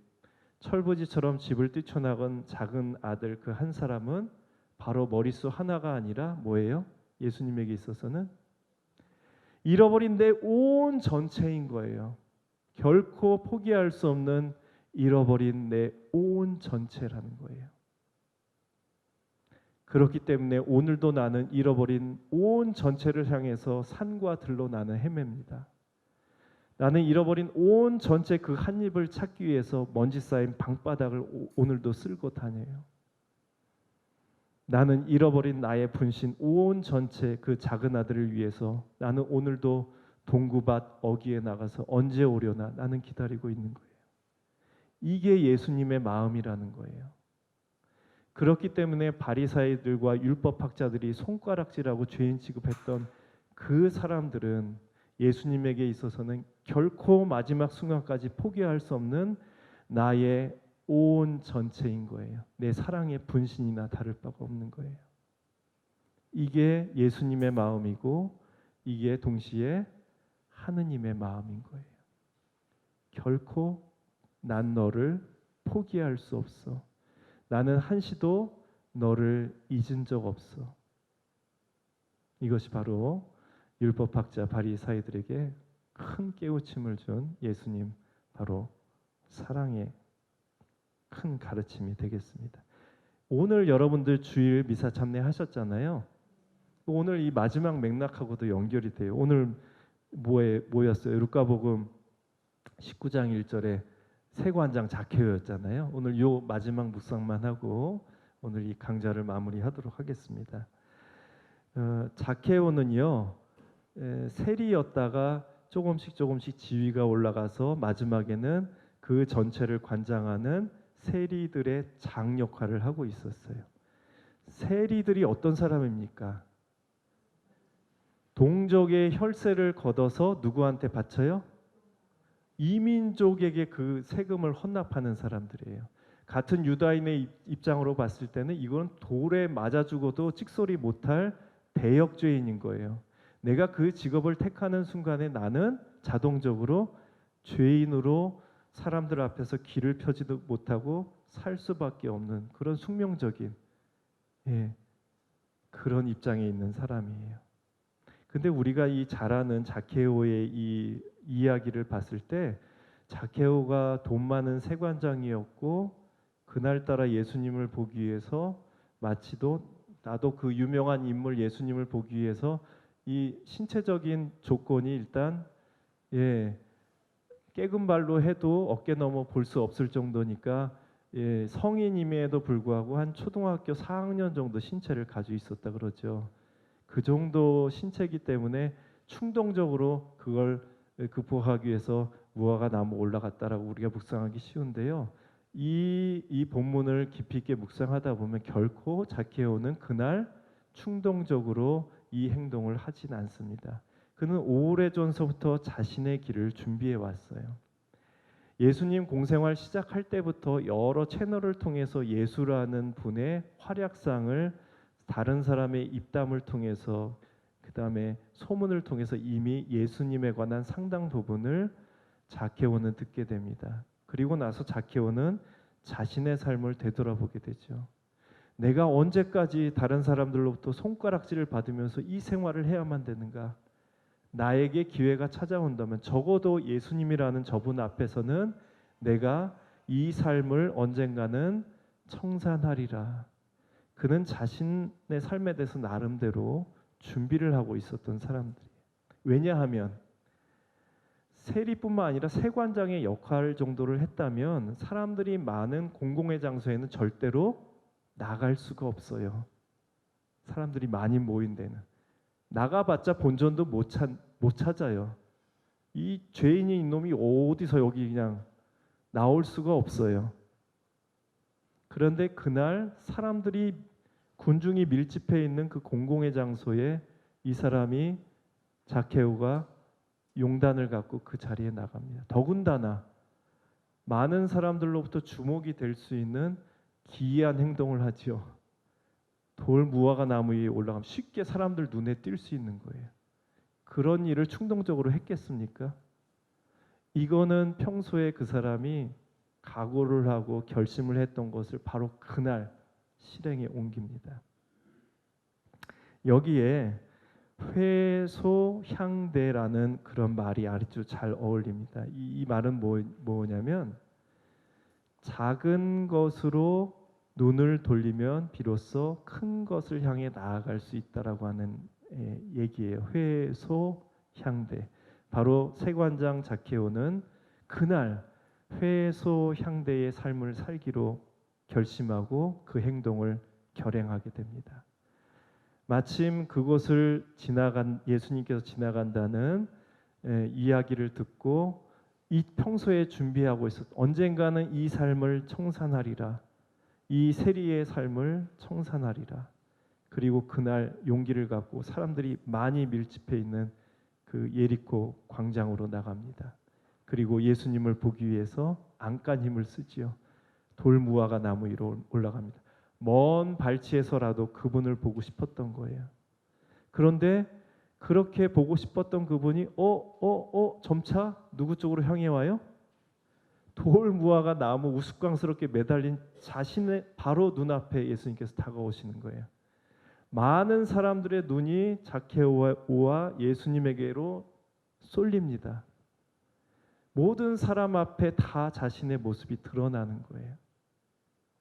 철부지처럼 집을 뛰쳐나간 작은 아들 그 한 사람은 바로 머릿수 하나가 아니라 뭐예요? 예수님에게 있어서는 잃어버린 내 온 전체인 거예요. 결코 포기할 수 없는 잃어버린 내 온 전체라는 거예요. 그렇기 때문에 오늘도 나는 잃어버린 온 전체를 향해서 산과 들로 나는 헤맵니다. 나는 잃어버린 온 전체 그 한 입을 찾기 위해서 먼지 쌓인 방바닥을 오늘도 쓸고 다녀요. 나는 잃어버린 나의 분신 온 전체 그 작은 아들을 위해서 나는 오늘도 동구밭 어귀에 나가서 언제 오려나 나는 기다리고 있는 거예요. 이게 예수님의 마음이라는 거예요. 그렇기 때문에 바리사이들과 율법학자들이 손가락질하고 죄인 취급했던 그 사람들은 예수님에게 있어서는 결코 마지막 순간까지 포기할 수 없는 나의 온 전체인 거예요. 내 사랑의 분신이나 다를 바가 없는 거예요. 이게 예수님의 마음이고 이게 동시에 하느님의 마음인 거예요. 결코 난 너를 포기할 수 없어. 나는 한시도 너를 잊은 적 없어. 이것이 바로 율법학자 바리사이들에게 큰 깨우침을 준 예수님, 바로 사랑의 큰 가르침이 되겠습니다. 오늘 여러분들 주일 미사 참례하셨잖아요. 오늘 이 마지막 맥락하고도 연결이 돼요. 오늘 뭐였어요? 루카복음 19장 1절에 세관장 자케오였잖아요. 오늘 요 마지막 묵상만 하고 오늘 이 강좌를 마무리하도록 하겠습니다. 자케오는요, 세리였다가 조금씩 지위가 올라가서 마지막에는 그 전체를 관장하는 세리들의 장 역할을 하고 있었어요. 세리들이 어떤 사람입니까? 동족의 혈세를 걷어서 누구한테 바쳐요? 이민족에게 그 세금을 헌납하는 사람들이에요. 같은 유다인의 입장으로 봤을 때는 이건 돌에 맞아 죽어도 찍소리 못할 대역죄인인 거예요. 내가 그 직업을 택하는 순간에 나는 자동적으로 죄인으로 사람들 앞에서 길을 펴지도 못하고 살 수밖에 없는 그런 숙명적인 그런 입장에 있는 사람이에요. 근데 우리가 이 잘 아는 자케오의 이 이야기를 봤을 때 자케오가 돈 많은 세관장이었고 그날따라 예수님을 보기 위해서 나도 그 유명한 인물 예수님을 보기 위해서 이 신체적인 조건이 일단 깨금발로 해도 어깨 넘어 볼 수 없을 정도니까 성인임에도 불구하고 한 초등학교 4학년 정도 신체를 가지고 있었다 그러죠. 그 정도 신체이기 때문에 충동적으로 그걸 극복하기 위해서 무화과 나무 올라갔다라고 우리가 묵상하기 쉬운데요. 이 본문을 깊이 있게 묵상하다 보면 결코 자케오는 그날 충동적으로 이 행동을 하진 않습니다. 그는 오래전서부터 자신의 길을 준비해 왔어요. 예수님 공생활 시작할 때부터 여러 채널을 통해서 예수라는 분의 활약상을 다른 사람의 입담을 통해서 그다음에 소문을 통해서 이미 예수님에 관한 상당 부분을 자케오는 듣게 됩니다. 그리고 나서 자케오는 자신의 삶을 되돌아보게 되죠. 내가 언제까지 다른 사람들로부터 손가락질을 받으면서 이 생활을 해야만 되는가? 나에게 기회가 찾아온다면 적어도 예수님이라는 저분 앞에서는 내가 이 삶을 언젠가는 청산하리라. 그는 자신의 삶에 대해서 나름대로 준비를 하고 있었던 사람들이에요. 왜냐하면 세리뿐만 아니라 세관장의 역할 정도를 했다면 사람들이 많은 공공의 장소에는 절대로 나갈 수가 없어요. 사람들이 많이 모인 데는 나가봤자 본전도 못 못 찾아요. 이 죄인인 놈이 어디서 여기 그냥 나올 수가 없어요. 그런데 그날 사람들이 군중이 밀집해 있는 그 공공의 장소에 이 사람이 자케오가 용단을 갖고 그 자리에 나갑니다. 더군다나 많은 사람들로부터 주목이 될 수 있는 기이한 행동을 하지요. 돌 무화과 나무 위에 올라가면 쉽게 사람들 눈에 띌 수 있는 거예요. 그런 일을 충동적으로 했겠습니까? 이거는 평소에 그 사람이 각오를 하고 결심을 했던 것을 바로 그날 실행에 옮깁니다. 여기에 회소향대라는 그런 말이 아주 잘 어울립니다. 이 말은 뭐냐면 작은 것으로 눈을 돌리면 비로소 큰 것을 향해 나아갈 수 있다라고 하는 얘기예요. 회소향대. 바로 세관장 자케오는 그날 회소향대의 삶을 살기로 결심하고 그 행동을 결행하게 됩니다. 마침 그곳을 예수님께서 지나간다는 이야기를 듣고 이 평소에 준비하고 언젠가는 이 삶을 청산하리라. 이 세리의 삶을 청산하리라. 그리고 그날 용기를 갖고 사람들이 많이 밀집해 있는 그 예리코 광장으로 나갑니다. 그리고 예수님을 보기 위해서 안간 힘을 쓰지요. 돌무화과 나무 위로 올라갑니다. 먼 발치에서라도 그분을 보고 싶었던 거예요. 그런데 그렇게 보고 싶었던 그분이 점차 누구 쪽으로 향해 와요? 돌무화과 나무 우스꽝스럽게 매달린 자신의 바로 눈앞에 예수님께서 다가오시는 거예요. 많은 사람들의 눈이 자케오와 예수님에게로 쏠립니다. 모든 사람 앞에 다 자신의 모습이 드러나는 거예요.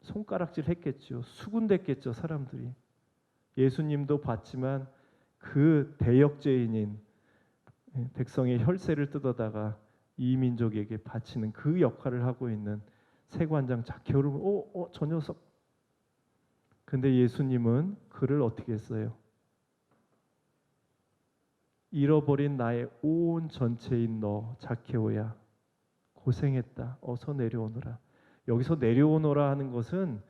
손가락질 했겠죠. 수군댔겠죠, 사람들이. 예수님도 봤지만 그 대역죄인인 백성의 혈세를 뜯어다가 이 민족에게 바치는 그 역할을 하고 있는 세관장 자케오를 저 녀석. 근데 예수님은 그를 어떻게 했어요? 잃어버린 나의 온 전체인 너 자케오야, 고생했다. 어서 내려오너라. 여기서 내려오너라 하는 것은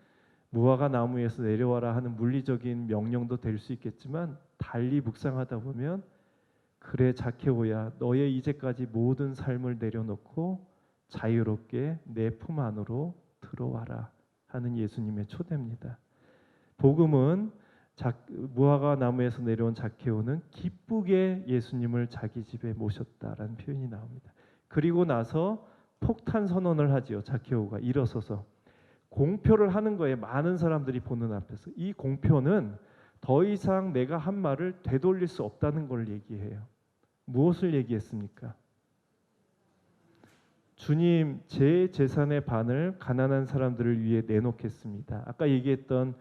무화과 나무에서 내려와라 하는 물리적인 명령도 될 수 있겠지만 달리 묵상하다 보면 그래 자케오야, 너의 이제까지 모든 삶을 내려놓고 자유롭게 내 품 안으로 들어와라 하는 예수님의 초대입니다. 복음은 무화과 나무에서 내려온 자케오는 기쁘게 예수님을 자기 집에 모셨다라는 표현이 나옵니다. 그리고 나서 폭탄 선언을 하지요. 자케오가 일어서서 공표를 하는 거예요. 많은 사람들이 보는 앞에서. 이 공표는 더 이상 내가 한 말을 되돌릴 수 없다는 걸 얘기해요. 무엇을 얘기했습니까? 주님, 제 재산의 반을 가난한 사람들을 위해 내놓겠습니다. 아까 얘기했던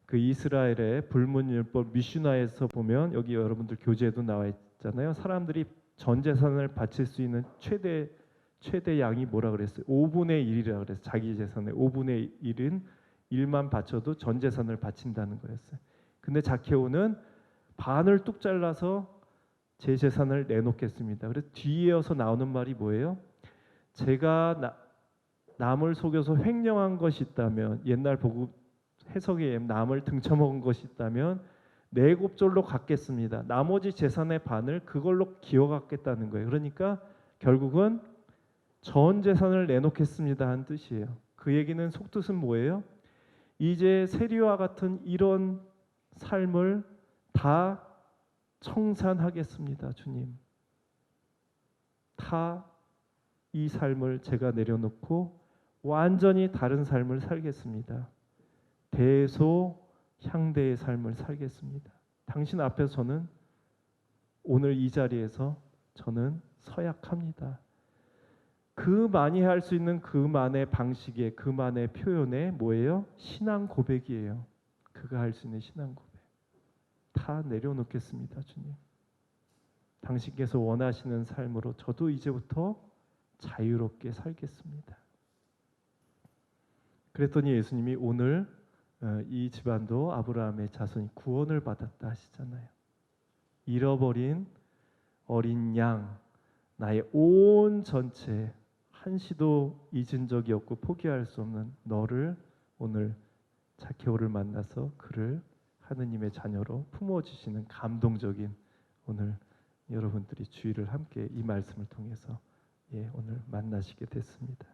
그 이스라엘의 불문율법 미슈나에서 보면 여기 여러분들 교재에도 나와 있잖아요. 사람들이 전 재산을 바칠 수 있는 최대 양이 뭐라 그랬어요? 5분의 1이라 그랬어요. 자기 재산의 5분의 1은 1만 바쳐도 전 재산을 바친다는 거였어요. 근데 자케오는 반을 뚝 잘라서 제 재산을 내놓겠습니다. 그래서 뒤이어서 나오는 말이 뭐예요? 제가 남을 속여서 횡령한 것이 있다면, 옛날 복음 해석에 남을 등쳐먹은 것이 있다면 네 곱절로 갚겠습니다. 나머지 재산의 반을 그걸로 기어갖겠다는 거예요. 그러니까 결국은 전 재산을 내놓겠습니다 한 뜻이에요. 그 얘기는 속뜻은 뭐예요? 이제 세리와 같은 이런 삶을 다 청산하겠습니다, 주님. 다 이 삶을 제가 내려놓고 완전히 다른 삶을 살겠습니다. 대소향대의 삶을 살겠습니다. 당신 앞에서 저는 오늘 이 자리에서 저는 서약합니다. 그만이 할 수 있는 그만의 방식에, 그만의 표현에 뭐예요? 신앙 고백이에요. 그가 할 수 있는 신앙 고백. 다 내려놓겠습니다, 주님. 당신께서 원하시는 삶으로 저도 이제부터 자유롭게 살겠습니다. 그랬더니 예수님이 오늘 이 집안도 아브라함의 자손이 구원을 받았다 하시잖아요. 잃어버린 어린 양, 나의 온 전체 한시도 잊은 적이 없고 포기할 수 없는 너를 오늘 자케오를 만나서 그를 하느님의 자녀로 품어주시는 감동적인 오늘 여러분들이 주일을 함께 이 말씀을 통해서 오늘 만나시게 됐습니다.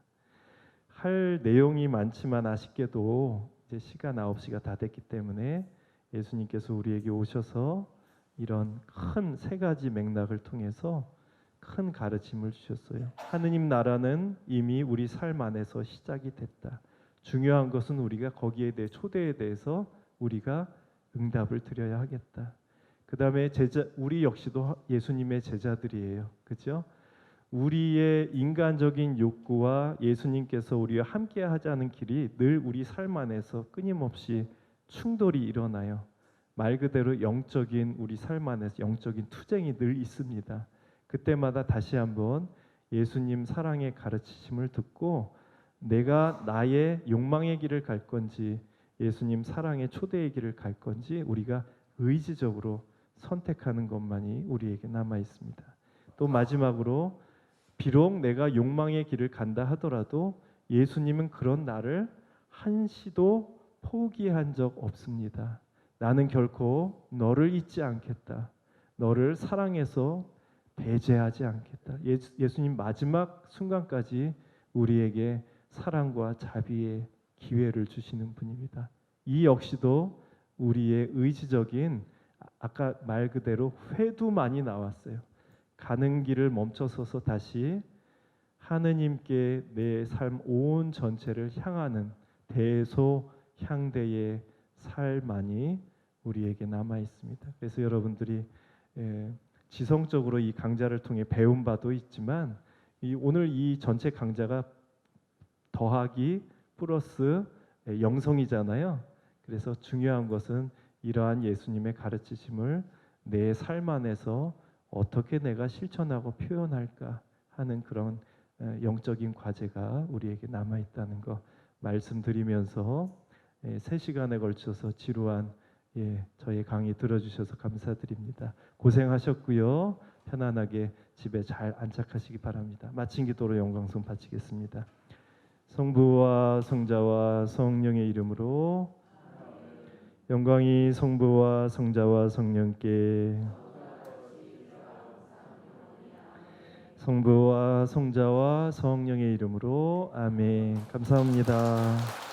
할 내용이 많지만 아쉽게도 이제 시간 9시가 다 됐기 때문에 예수님께서 우리에게 오셔서 이런 큰 세 가지 맥락을 통해서 큰 가르침을 주셨어요. 하느님 나라는 이미 우리 삶 안에서 시작이 됐다. 중요한 것은 우리가 거기에 대해 초대에 대해서 우리가 응답을 드려야 하겠다. 그 다음에 우리 역시도 예수님의 제자들이에요. 그죠? 우리의 인간적인 욕구와 예수님께서 우리와 함께 하자는 길이 늘 우리 삶 안에서 끊임없이 충돌이 일어나요. 말 그대로 영적인 우리 삶 안에서 영적인 투쟁이 늘 있습니다. 그때마다 다시 한번 예수님 사랑의 가르치심을 듣고 내가 나의 욕망의 길을 갈 건지 예수님 사랑의 초대의 길을 갈 건지 우리가 의지적으로 선택하는 것만이 우리에게 남아 있습니다. 또 마지막으로 비록 내가 욕망의 길을 간다 하더라도 예수님은 그런 나를 한시도 포기한 적 없습니다. 나는 결코 너를 잊지 않겠다. 너를 사랑해서 배제하지 않겠다. 예수님 마지막 순간까지 우리에게 사랑과 자비의 기회를 주시는 분입니다. 이 역시도 우리의 의지적인 아까 말 그대로 회두만이 나왔어요. 가는 길을 멈춰서서 다시 하느님께 내 삶 온 전체를 향하는 대소향대의 삶만이 우리에게 남아 있습니다. 그래서 여러분들이 지성적으로 이 강좌를 통해 배운 바도 있지만 오늘 이 전체 강좌가 더하기 플러스 영성이잖아요. 그래서 중요한 것은 이러한 예수님의 가르치심을 내 삶 안에서 어떻게 내가 실천하고 표현할까 하는 그런 영적인 과제가 우리에게 남아 있다는 거 말씀드리면서 3시간에 걸쳐서 지루한 저의 강의 들어주셔서 감사드립니다. 고생하셨고요. 편안하게 집에 잘 안착하시기 바랍니다. 마친 기도로 영광송 바치겠습니다. 성부와 성자와 성령의 이름으로 영광이 성부와 성자와 성령께 성부와 성자와 성령의 이름으로 아멘. 감사합니다.